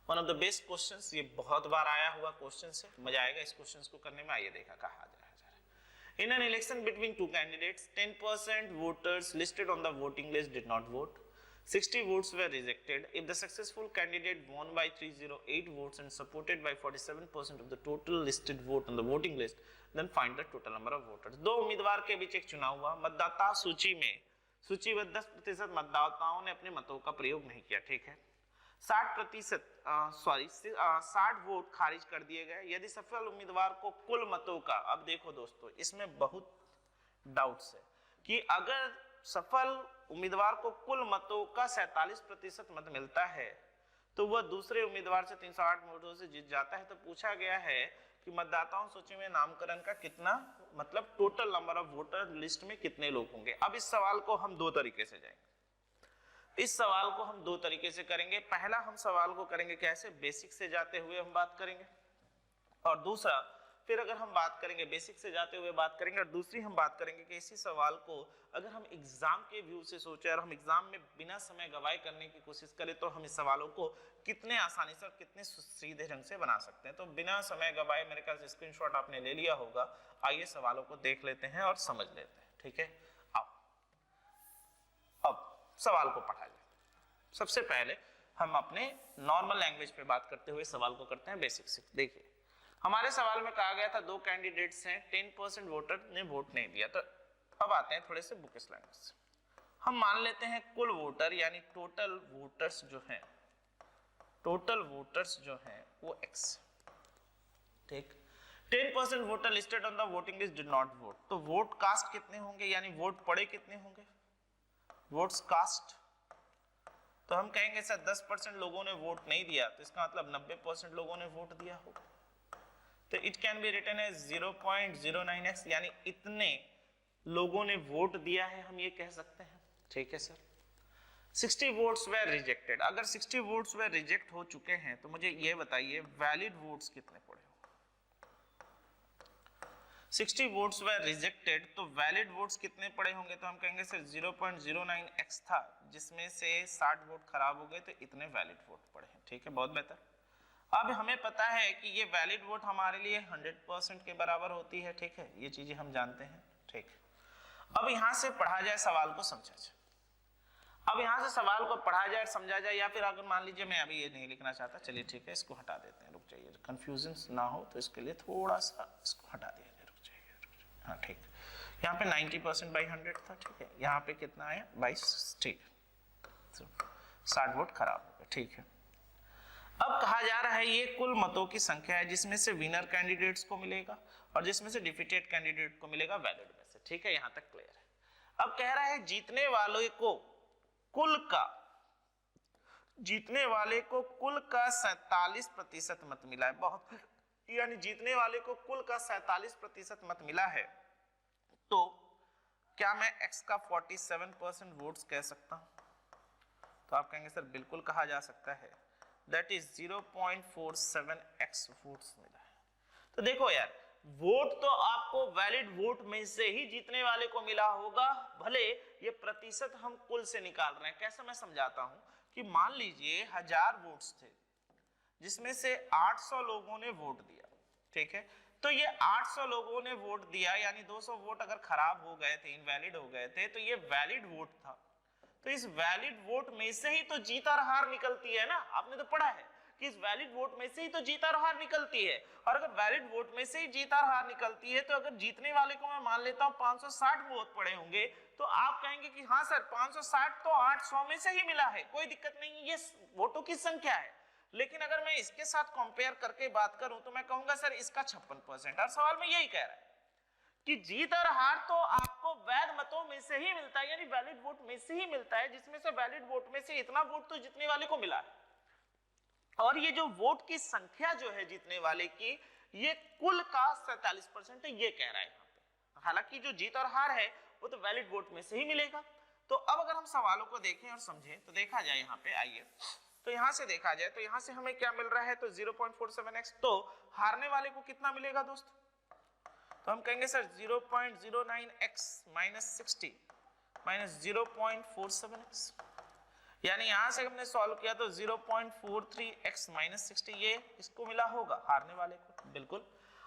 one of the best questions, ये बहुत बार आया हुआ क्वेश्चन है, मजा आएगा इस क्वेश्चंस को करने में। आइए देखा कहा जा रहा है। In an election between two candidates, 10% voters listed on the voting list did not vote. 60 votes were rejected. If the successful candidate won by 308 votes and supported by 47% of the total listed vote on the voting list, then find the total number of voters. दो उम्मीदवार के बीच एक चुनाव हुआ, मतदाता सूची में सूचीबद्ध 10% मतदाताओं ने अपने मतों का प्रयोग नहीं किया, ठीक है। 60 वोट खारिज कर दिए गए। यदि सफल उम्मीदवार को कुल मतों का, अब देखो दोस्तों इसमें बहुत डाउट्स है कि अगर सफल उम्मीदवार को कुल मतों का 47% मत मिलता है तो वह दूसरे उम्मीदवार से 308 वोटों से जीत जाता है। तो पूछा गया है कि मतदाताओं सूची में नामकरण का कितना, मतलब total number of voter list में कितने लोग होंगे। अब इस सवाल को हम दो तरीके से जाएंगे, इस सवाल को हम दो तरीके से करेंगे। पहला हम सवाल को करेंगे कैसे, बेसिक से जाते हुए हम बात करेंगे, और दूसरा फिर अगर हम बात करेंगे बेसिक से जाते हुए बात करेंगे, और दूसरी हम बात करेंगे कि इसी सवाल को अगर हम एग्जाम के व्यू से सोचें और हम एग्जाम में बिना समय गवाए करने की कोशिश करें तो हम इस सवालों को कितने आसानी से और कितने सीधे ढंग से बना सकते हैं। तो बिना समय गवाए, मेरे ख्याल से स्क्रीनशॉट आपने ले लिया होगा, आइए सवालों को देख लेते हैं और समझ लेते हैं, ठीक है। अब सवाल को पढ़ा जाए। सबसे पहले हम अपने नॉर्मल लैंग्वेज पे बात करते हुए सवाल को करते हैं बेसिक से। देखिए हमारे सवाल में कहा गया था दो कैंडिडेट्स हैं, 10% वोटर ने वोट नहीं दिया। तो अब आते हैं थोड़े से बुकिश लैंग्वेज से। हम मान लेते हैं कुल वोटर यानी टोटल वोटर्स जो हैं, टोटल वोटर्स जो हैं वो x, ठीक। 10% voter listed on the voting list did not vote, तो वोट कास्ट कितने होंगे, यानी वोट पड़े कितने होंगे, वोट्स कास्ट। तो हम कहेंगे सर 10% लोगों ने वोट नहीं दिया, तो इसका मतलब 90% लोगों ने वोट दिया होगा। तो it can be written as 0.09x, यानी इतने लोगों ने वोट दिया है, हम ये कह सकते हैं, ठीक है सर। 60 वोट्स वे रिजेक्टेड, अगर 60 वोट्स वे रिजेक्ट हो चुके हैं तो मुझे ये बताइए वैलिड वोट्स कितने पड़े। 60 वोट्स वे रिजेक्टेड, तो वैलिड वोट्स कितने पड़े होंगे, तो हम कहेंगे सर 0.09x था, जिसमें से 60 वोट खराब हो गए, तो इतने वैलिड वोट पड़े हैं, ठीक है, बहुत बेहतर। अब हमें पता है कि ये वैलिड वोट हमारे लिए 100% के बराबर होती है, ठीक है, ये चीजें हम जानते हैं, ठीक। अब यहां से पढ़ा जाए सवाल को, समझा जाए। अब यहां से सवाल को पढ़ा जाए, समझा जाए, या फिर अगर मान लीजिए मैं अभी ये नहीं लिखना चाहता, चलिए ठीक है, इसको हटा देते हैं, रुक जाइए, कंफ्यूजन ना हो तो इसके लिए थोड़ा सा इसको हटा दिया जाए, रुक जाइए, हाँ ठीक। यहाँ पे 90% बाई 100 था, ठीक है, यहाँ पे कितना आया 22, ठीक है, 60 वोट खराब हो गए, ठीक है। अब कहा जा रहा है ये कुल मतों की संख्या है जिसमें से विनर कैंडिडेट्स को मिलेगा और जिसमें से डिफीटेड कैंडिडेट को मिलेगा वैलिड में से, ठीक है, यहां तक क्लियर है। अब कह रहा है जीतने वाले को कुल का 47% मत मिला है, बहुत, यानी जीतने वाले को कुल का 47% मत मिला है, तो क्या मैं x का 47% वोट्स कह सकता हूं, तो आप कहेंगे सर बिल्कुल कहा जा सकता है, दैट इज 0.47x वोट्स मिला है। तो देखो यार, वोट तो आपको वैलिड वोट में से ही जीतने वाले को मिला होगा, भले ये प्रतिशत हम कुल से निकाल रहे हैं। कैसे मैं समझाता हूं कि मान लीजिए 1000 वोट्स थे जिसमें से 800 लोगों ने वोट दिया, ठीक है, तो ये 800 लोगों ने वोट दिया यानी 200 वोट अगर खराब हो गए थे, इनवैलिड हो गए थे, तो ये वैलिड वोट था। तो इस वैलिड वोट में से ही तो जीत और हार निकलती है ना, आपने तो पढ़ा है कि इस वैलिड वोट में से ही तो जीत और हार निकलती है। और अगर वैलिड वोट में से ही जीत और हार निकलती है तो अगर जीतने वाले को मैं मान लेता हूं 560 वोट पड़े होंगे, तो आप कहेंगे कि हाँ सर 560 तो 800 में से ही मिला है, कोई दिक्कत नहीं, ये वोटों की संख्या है। लेकिन अगर मैं इसके साथ कंपेयर करके बात करूं तो मैं कहूंगा सर इसका 56%। और सवाल में यही कह रहा है कि जीत और हार तो आपको वैध मतों में से ही मिलता है, यानी वैलिड वोट में से ही मिलता है, जिसमें से वैलिड वोट में से इतना वोट तो जीतने वाले को मिला है। और ये जो वोट की संख्या जो है जीतने वाले की, ये कुल का 47% है, ये कह रहा है यहाँ पे। हालांकि जो जीत और हार है वो तो वैलिड वोट में से ही मिलेगा। तो अब अगर हम सवालों को देखें और समझें तो देखा जाए यहाँ पे, आइए तो यहां से देखा जाए तो यहां से हमें क्या मिल रहा है, तो 0.47x, तो हारने वाले को कितना मिलेगा दोस्त, तो हम कहेंगे sir 0.09x minus 60 minus 0.47x, यानी यहां से हमने सॉल्व किया तो 0.43x माइनस 60 ये इसको मिला होगा हारने वाले को, बिल्कुल।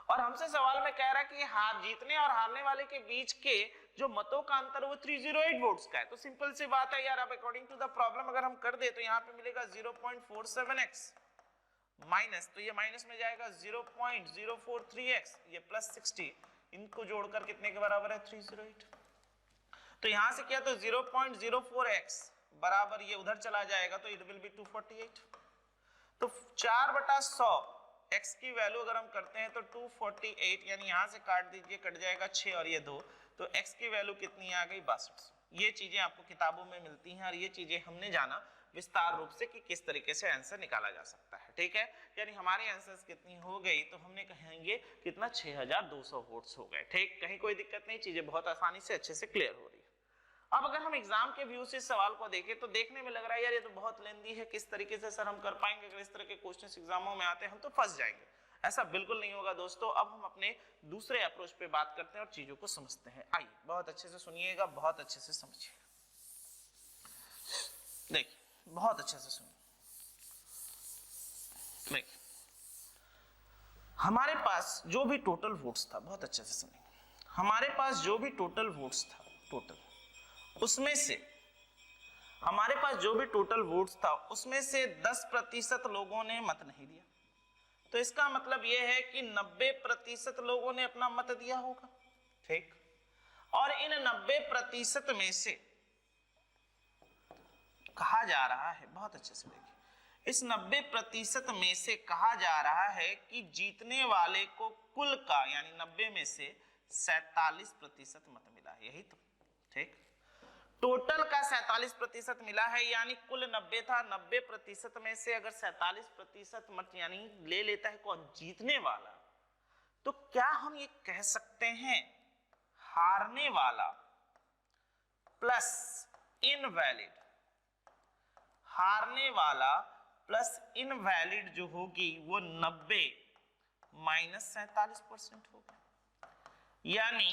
और हमसे सवाल में कह रहा है कि हार जीतने और हारने वाले के बीच के जो मतों का अंतर वो 308 वोट्स का है। तो सिंपल सी बात है यार, अब अकॉर्डिंग टू द प्रॉब्लम अगर हम कर दे तो यहाँ पे मिलेगा 0.47x माइनस, तो ये माइनस में जाएगा 0.043x, ये प्लस 60, इनको जोड़कर कितने के बराबर है 308। तो यहां से किया तो 0.04x बराबर ये उधर चला जाएगा तो इट विल बी 248। तो 4/100 x की वैल्यू अगर हम करते हैं तो 248, यानी यहां से काट दीजिए, कट जाएगा 6 और ये 2, तो x की वैल्यू कितनी आ गई 6200। ये चीजें आपको किताबों में मिलती हैं और ये चीजें हमने जाना विस्तार रूप से कि किस तरीके से आंसर निकाला जा सकता है, ठीक है। यानी हमारी आंसर्स कितनी हो गई, तो हमने कहेंगे कितना 6200 वोट्स हो गए, ठीक, कहीं कोई दिक्कत नहीं, चीजें बहुत आसानी से अच्छे से क्लियर हो रही है। अब अगर हम एग्जाम के व्यू से इस सवाल को देखें तो देखने में लग रहा है यार ये तो बहुत लेंदी है, किस तरीके से सर हम कर पाएंगे, अगर इस तरह के क्वेश्चंस एग्जामों में आते हैं हम तो फंस जाएंगे। ऐसा बिल्कुल नहीं होगा दोस्तों। अब हम अपने दूसरे अप्रोच पे बात करते हैं और चीजों को समझते हैं। आइए बहुत अच्छे से सुनिएगा, बहुत अच्छे से समझिए, देखिए बहुत अच्छे से सुनिए। देखिए हमारे पास जो भी टोटल वोट्स था, बहुत अच्छे से सुनिए, हमारे पास जो भी टोटल वोट्स था, टोटल उसमें से हमारे पास जो भी टोटल वोट्स था उसमें से 10% लोगों ने मत नहीं दिया। तो इसका मतलब यह है कि 90% लोगों ने अपना मत दिया होगा, ठीक। और इन 90% में से कहा जा रहा है, बहुत अच्छे से देखिए, इस 90% में से कहा जा रहा है कि जीतने वाले को कुल का यानी 90 में से 47% मत मिला है, यही तो, ठीक। टोटल का 47% मिला है, यानी कुल 90 था, 90% में से अगर 47% मत यानी ले लेता है कौन, जीतने वाला, तो क्या हम ये कह सकते हैं हारने वाला प्लस इनवैलिड, हारने वाला प्लस इनवैलिड जो होगी वो 90 माइनस 47% होगा, यानी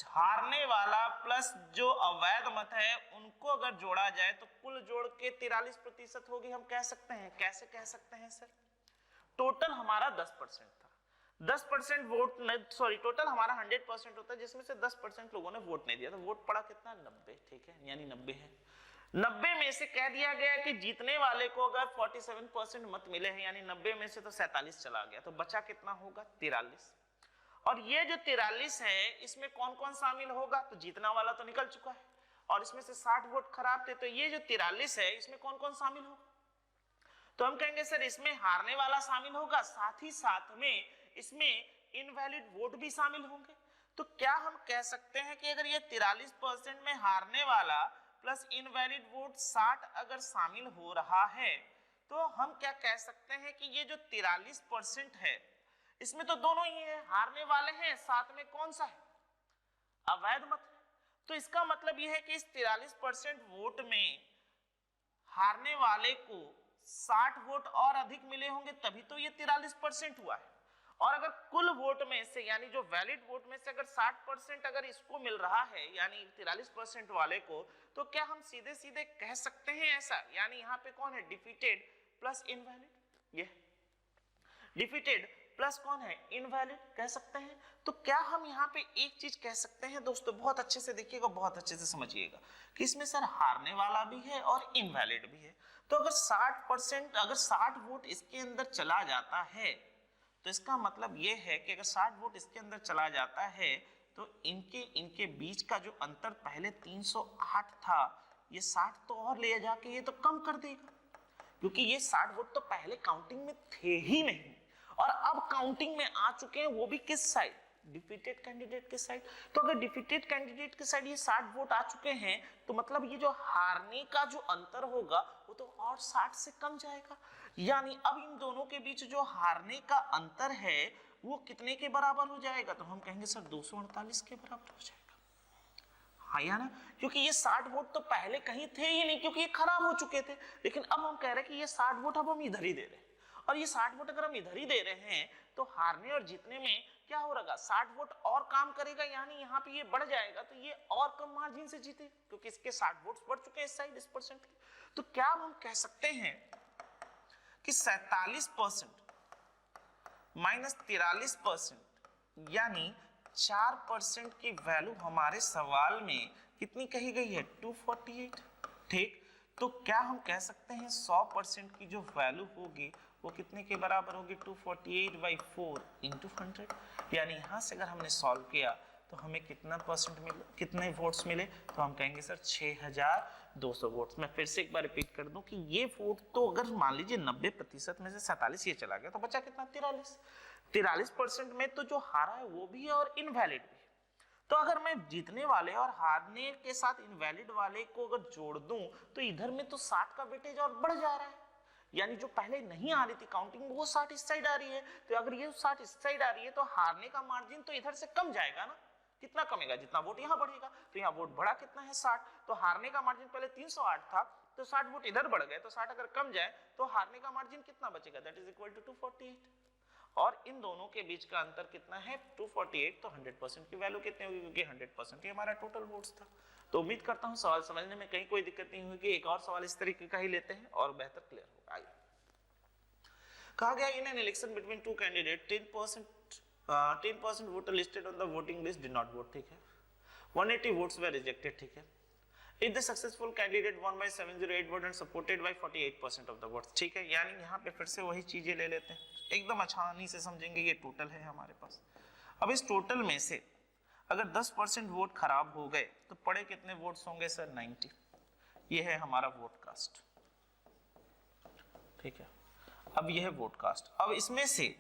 हारने वाला प्लस जो अवैध मत है उनको अगर जोड़ा जाए तो कुल जोड़ के 43% होगी, हम कह सकते हैं। कैसे कह सकते हैं सर, टोटल हमारा 10% था, 10% वोट सॉरी टोटल हमारा 100% होता है, जिसमें से 10% लोगों ने वोट नहीं दिया, तो वोट पड़ा कितना 90, ठीक है, यानी 90 है। 90 में से कह दिया गया कि जीतने वाले को अगर 47% मत मिले हैं, यानी 90 में से तो 47 चला गया, तो बचा कितना होगा 43। और ये जो 43 है इसमें कौन कौन शामिल होगा, तो जीतना वाला तो निकल चुका है और इसमें से 60 वोट खराब थे, तो ये जो 43 है इसमें कौन कौन शामिल होगा, तो हम कहेंगे सर इसमें हारने वाला शामिल होगा, साथ ही साथ में इसमें इनवैलिड वोट भी शामिल होंगे। तो क्या हम कह सकते हैं कि अगर ये 43% में हारने वाला प्लस इनवैलिड वोट 60 अगर शामिल हो रहा है, तो हम क्या कह सकते हैं कि ये जो 43% है इसमें तो दोनों ही है, हारने वाले हैं, साथ में कौन सा है, अवैध मत है। तो इसका मतलब यह है कि इस 43% वोट में हारने वाले को 60 वोट और अधिक मिले होंगे, तभी तो ये 43% हुआ है। और अगर कुल वोट में से यानी जो वैलिड वोट में से अगर 60% अगर इसको मिल रहा है यानी 43% वाले को, तो क्या हम सीधे सीधे कह सकते हैं ऐसा, यानी यहाँ पे कौन है, डिफीटेड प्लस इनवैलिड, ये डिफीटेड प्लस कौन है, इनवैलिड कह सकते हैं। तो क्या हम यहाँ पे एक चीज कह सकते हैं दोस्तों, बहुत अच्छे से देखिएगा, बहुत अच्छे से समझिएगा कि इसमें सर हारने वाला भी है और इनवैलिड भी है। तो अगर 60% अगर 60 वोट इसके अंदर चला जाता है तो इसका मतलब ये है कि अगर 60 वोट इसके अंदर चला जाता है तो इनके बीच का जो अंतर पहले 308 था, ये 60 तो और ले जाके ये तो कम कर देगा, क्योंकि ये 60 वोट तो पहले काउंटिंग में थे ही नहीं और अब काउंटिंग में आ चुके हैं, वो भी किस साइड, डिफीटेड कैंडिडेट के साइड। तो अगर डिफीटेड कैंडिडेट के साइड ये 60 वोट आ चुके हैं तो मतलब ये जो हारने का जो अंतर होगा वो तो और 60 से कम जाएगा, यानी अब इन दोनों के बीच जो हारने का अंतर है वो कितने के बराबर हो जाएगा, तो हम कहेंगे सर 248 के बराबर हो जाएगा। हाँ या ना, क्योंकि ये 60 वोट तो पहले कहीं थे ही नहीं, क्योंकि ये खराब हो चुके थे, लेकिन अब हम कह रहे हैं कि ये 60 वोट अब हम इधर ही दे रहे हैं, और ये 60 वोट अगर हम इधर ही दे रहे हैं तो हारने और जीतने में क्या हो रहा, 60 वोट और काम करेगा, यानी यहाँ पे ये बढ़ जाएगा, तो ये और कम मार्जिन से जीते, क्योंकि इसके 60 वोट्स बढ़ चुके हैं इस साइड, इस परसेंट के। तो क्या हम कह सकते हैं कि 47% माइनस 43% यानी 4% की वैल्यू हमारे सवाल में कितनी कही गई है, 248। ठीक, तो क्या हम कह सकते हैं 100% की जो वैल्यू होगी वो कितने के बराबर होगी, 248/4 इंटू 100, यानी यहाँ से अगर हमने सॉल्व किया तो हमें कितना परसेंट मिले, कितने वोट्स मिले, तो हम कहेंगे सर 6200 वोट्स। मैं फिर से एक बार रिपीट कर दूं कि ये वोट तो अगर मान लीजिए 90% में से 47 ये चला गया तो बचा कितना, 43% में तो जो हारा है वो भी है और इनवैलिड भी है। तो अगर मैं जीतने वाले और हारने के साथ इनवैलिड वाले को अगर जोड़ दूं तो इधर में तो 60 का वेटेज और बढ़ जा रहा है, यानी जो पहले नहीं आ रही थी काउंटिंग वो 60 इस साइड आ रही है, तो अगर ये 60 इस साइड आ रही है तो हारने का मार्जिन तो इधर से कम जाएगा ना, कितना कमेगा, जितना वोट यहाँ बढ़ेगा, तो यहाँ वोट बढ़ा कितना है 60, तो हारने का मार्जिन पहले 308 था तो 60 वोट इधर बढ़ गए, तो 60 अगर कम जाए तो हारने का मार्जिन कितना बचेगा, दैट इज इक्वल टू 248, और इन दोनों के बीच का अंतर कितना है 248, तो 100% की वैल्यू कितनी होगी, क्योंकि 100% ही हमारा टोटल वोट्स था। तो उम्मीद करता हूं सवाल समझने में कहीं कोई दिक्कत नहीं होगी, एक और सवाल इस तरीके का ही लेते हैं और बेहतर क्लियर होगा। आइए, कहा गया इन an election between two candidate 10% voter listed on the voting list did not vote, ठीक है, 180 वोट्स वर रिजेक्टेड, ठीक है, if the successful candidate won by 708 votes and supported by 48% of the votes, ठीक है, यानी यहाँ पे फिर से वही चीजें ले लेते हैं, एकदम आसानी से समझेंगे। ये टोटल है हमारे पास, अब इस टोटल में से अगर 10% वोट खराब हो गए तो पड़े कितने वोट्स होंगे सर, 90, ये है हमारा वोट कास्ट, ठीक है। अब यह है वोट कास्ट, अब इसमें से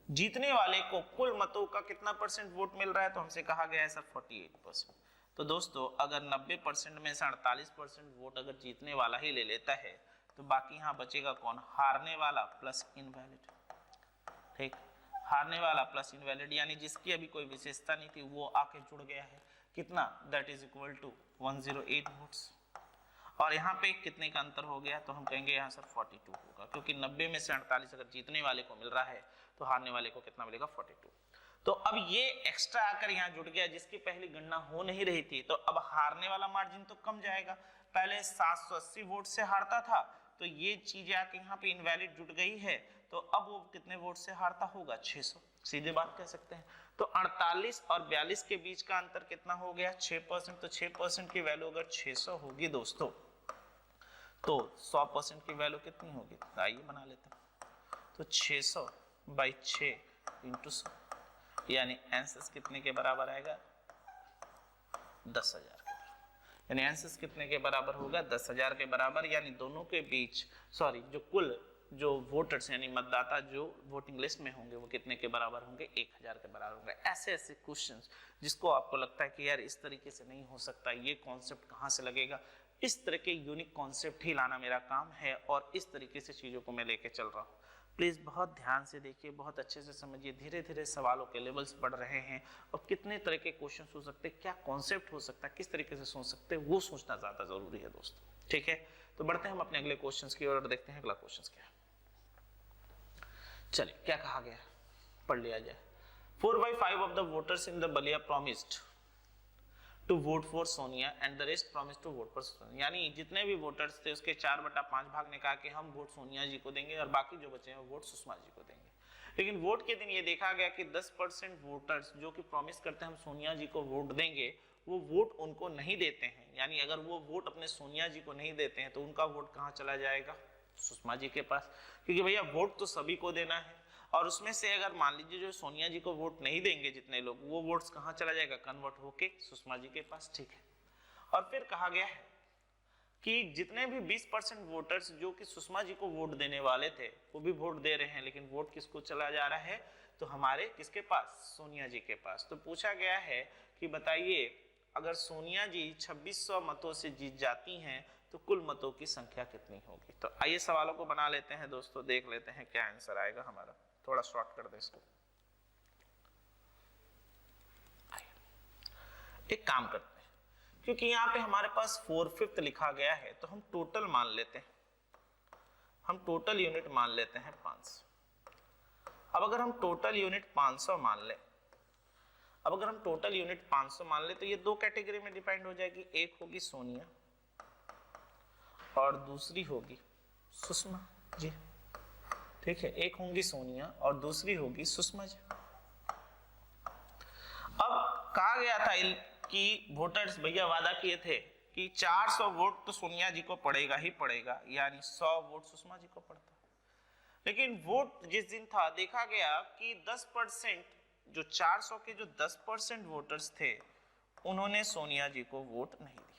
जीतने वाले को कुल मतों का कितना परसेंट वोट मिल रहा है, तो हमसे कहा गया है सर 48%। तो दोस्तों अगर 90% में से 48% वोट अगर जीतने वाला ही ले लेता है तो बाकी यहाँ बचेगा कौन, हारने वाला प्लस इनवैलिड, ठीक, हारने वाला प्लस इनवैलिड, यानी जिसकी अभी कोई विशेषता नहीं थी वो आके जुड़ गया है, कितना, that is equal to 108 votes, और यहाँ पे कितने का अंतर हो गया, तो हम कहेंगे यहाँ सर 42 होगा, क्योंकि 90 में से 48 अगर जीतने वाले को मिल रहा है तो हारने वाले को कितना मिलेगा, 42। तो अब ये एक्स्ट्रा आकर यहाँ जुड़ गया जिसकी पहली गणना हो नहीं रही थी, तो अब हारने वाला मार्जिन तो कम जाएगा, पहले 780 वोट से हारता था तो ये चीज आके यहाँ पे इनवैलिड जुड़ गई है, तो अब वो कितने वोट से हारता होगा, 600, सीधे बात कह सकते हैं। तो 48 और 42 के बीच का अंतर कितना हो गया, 6%, तो 6% की वैल्यू अगर 600 होगी दोस्तों तो 100% की वैल्यू कितनी होगी, आइए बना लेते हैं, तो 600/6 इंटू 100, यानी आंसर कितने के बराबर आएगा, 10,000 के बराबर, यानी आंसर कितने के बराबर होगा, 10,000 के बराबर, यानी दोनों के बीच जो कुल जो वोटर्स यानी मतदाता जो वोटिंग लिस्ट में होंगे वो कितने के बराबर होंगे, 1000 के बराबर होंगे। ऐसे ऐसे क्वेश्चंस जिसको आपको लगता है कि यार इस तरीके से नहीं हो सकता, ये कॉन्सेप्ट कहाँ से लगेगा, इस तरह के यूनिक कॉन्सेप्ट ही लाना मेरा काम है और इस तरीके से चीज़ों को मैं लेके चल रहा हूँ। प्लीज़ बहुत ध्यान से देखिए, बहुत अच्छे से समझिए, धीरे धीरे सवालों के लेवल्स बढ़ रहे हैं और कितने तरह के क्वेश्चन हो सकते हैं, क्या कॉन्सेप्ट हो सकता है, किस तरीके से सोच सकते हैं, वो सोचना ज़्यादा ज़रूरी है दोस्तों, ठीक है। तो बढ़ते हैं हम अपने अगले क्वेश्चन की ओर, देखते हैं अगला क्वेश्चन क्या है। चलिए क्या कहा गया है, पढ़ लिया जाए। 4/5 of the voters in the Balia promised to vote for Sonia and the rest promised to vote for Sonia। यानी जितने भी वोटर्स थे उसके 4/5 भाग ने कहा कि हम वोट सोनिया जी को देंगे और बाकी जो बचे हैं वो वोट सुषमा जी को देंगे। लेकिन वोट के दिन ये देखा गया कि 10% वोटर्स जो कि प्रॉमिस करते हैं हम सोनिया जी को वोट देंगे, वो वोट उनको नहीं देते हैं। यानी अगर वो वोट अपने सोनिया जी को नहीं देते हैं तो उनका वोट कहाँ चला जाएगा? सुषमा जी के पास, क्योंकि भैया वोट तो सभी को देना है और उसमें से अगर मान लीजिए जो सोनिया जी को वोट नहीं देंगे जितने लोग, वो वोट्स कहाँ चला जाएगा? कन्वर्ट होके सुषमा जी के पास। ठीक है। और फिर कहा गया है कि जितने भी 20% वोटर्स जो कि सुषमा जी को वोट देने वाले थे वो भी वोट दे रहे हैं, लेकिन वोट किसको चला जा रहा है? तो हमारे किसके पास? सोनिया जी के पास। तो पूछा गया है कि बताइए अगर सोनिया जी 2600 मतों से जीत जाती हैं तो कुल मतों की संख्या कितनी होगी? तो आइए सवालों को बना लेते हैं दोस्तों, देख लेते हैं क्या आंसर आएगा हमारा। थोड़ा शॉर्ट कर दे इसको। एक काम करते हैं, क्योंकि यहाँ पे हमारे पास 4/5 लिखा गया है तो हम टोटल मान लेते हैं, हम टोटल यूनिट मान लेते हैं 500। अब अगर हम टोटल यूनिट 500 मान ले, अब अगर हम टोटल यूनिट 500 मान ले तो ये दो कैटेगरी में डिवाइड हो जाएगी। एक होगी सोनिया और दूसरी होगी सुषमा जी। ठीक है, एक होंगी सोनिया और दूसरी होगी सुषमा जी। अब कहा गया था कि वोटर्स भैया वादा किए थे कि 400 वोट तो सोनिया जी को पड़ेगा ही पड़ेगा, यानी 100 वोट सुषमा जी को पड़ता। लेकिन वोट जिस दिन था देखा गया कि 10%, जो 400 के जो 10% वोटर्स थे उन्होंने सोनिया जी को वोट नहीं दिया।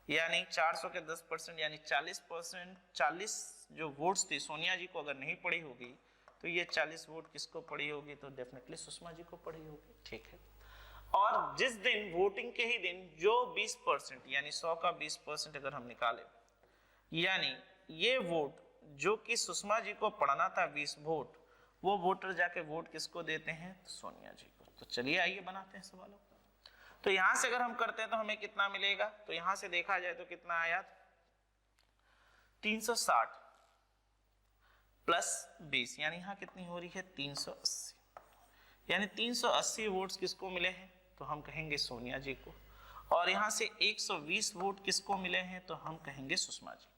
यानी 400 के 10% यानी 40%, 40 जो वोट्स थी सोनिया जी को अगर नहीं पड़ी होगी तो ये 40 वोट किसको पड़ी होगी? तो डेफिनेटली सुषमा जी को पड़ी होगी। ठीक है। और जिस दिन वोटिंग के ही दिन जो 20% यानी 100 का 20% अगर हम निकालें, यानी ये वोट जो कि सुषमा जी को पड़ना था 20 वोट, वो वोटर जाके वोट किसको देते हैं? तो सोनिया जी को। तो चलिए आइए बनाते हैं सवालों को। तो यहां से अगर हम करते हैं तो हमें कितना मिलेगा? तो यहां से देखा जाए तो कितना आया? 360 प्लस 20, यानी यहां कितनी हो रही है? 380। यानी 380 वोट्स किसको मिले हैं? तो हम कहेंगे सोनिया जी को। और यहां से 120 वोट किसको मिले हैं? तो हम कहेंगे सुषमा जी को।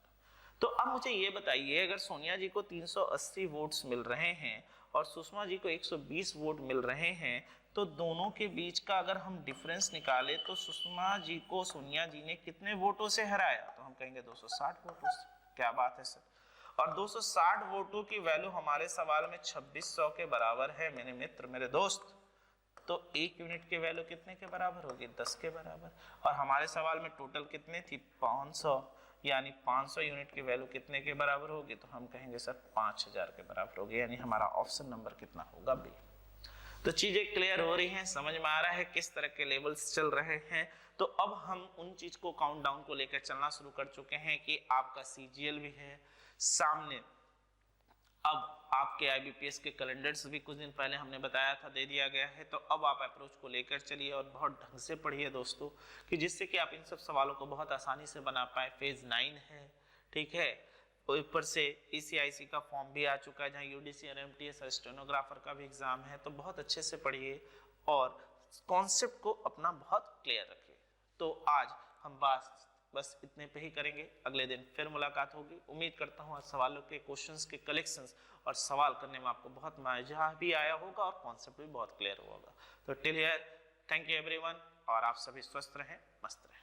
तो अब मुझे ये बताइए, अगर सोनिया जी को 380 वोट्स मिल रहे हैं और सुषमा जी को 120 वोट मिल रहे हैं, तो दोनों के बीच का अगर हम डिफरेंस निकालें तो सुषमा जी को सोनिया जी ने कितने वोटों से हराया? तो हम कहेंगे 260 वोटों से। क्या बात है सर। और 260 वोटों की वैल्यू हमारे सवाल में 2600 के बराबर है मेरे मित्र, मेरे दोस्त। तो एक यूनिट की वैल्यू कितने के बराबर होगी? 10 के बराबर। और हमारे सवाल में टोटल कितने थी? 500, यानी 500 यूनिट की वैल्यू कितने के बराबर होगी? तो हम कहेंगे सर 5000 के बराबर होगी। यानी हमारा ऑप्शन नंबर कितना होगा? बी। तो चीजें क्लियर हो रही हैं, समझ में आ रहा है किस तरह के लेवल्स चल रहे हैं। तो अब हम उन चीज को काउंटडाउन को लेकर चलना शुरू कर चुके हैं कि आपका सीजीएल भी है सामने। अब आपके आईबीपीएस के कैलेंडर्स भी कुछ दिन पहले हमने बताया था दे दिया गया है। तो अब आप अप्रोच को लेकर चलिए और बहुत ढंग से पढ़िए दोस्तों, कि जिससे कि आप इन सब सवालों को बहुत आसानी से बना पाए। फेज 9 है, ठीक है। ऊपर से ईसीआईसी का फॉर्म भी आ चुका है जहाँ यूडीसी और एमटीएस और स्टेनोग्राफर का भी एग्जाम है। तो बहुत अच्छे से पढ़िए और कॉन्सेप्ट को अपना बहुत क्लियर रखिए। तो आज हम बस इतने पे ही करेंगे। अगले दिन फिर मुलाकात होगी। उम्मीद करता हूँ आज सवालों के क्वेश्चंस के कलेक्शंस और सवाल करने में आपको बहुत मजा भी आया होगा और कॉन्सेप्ट भी बहुत क्लियर होगा। तो till here, thank you everyone, और आप सभी स्वस्थ रहें, मस्त रहें।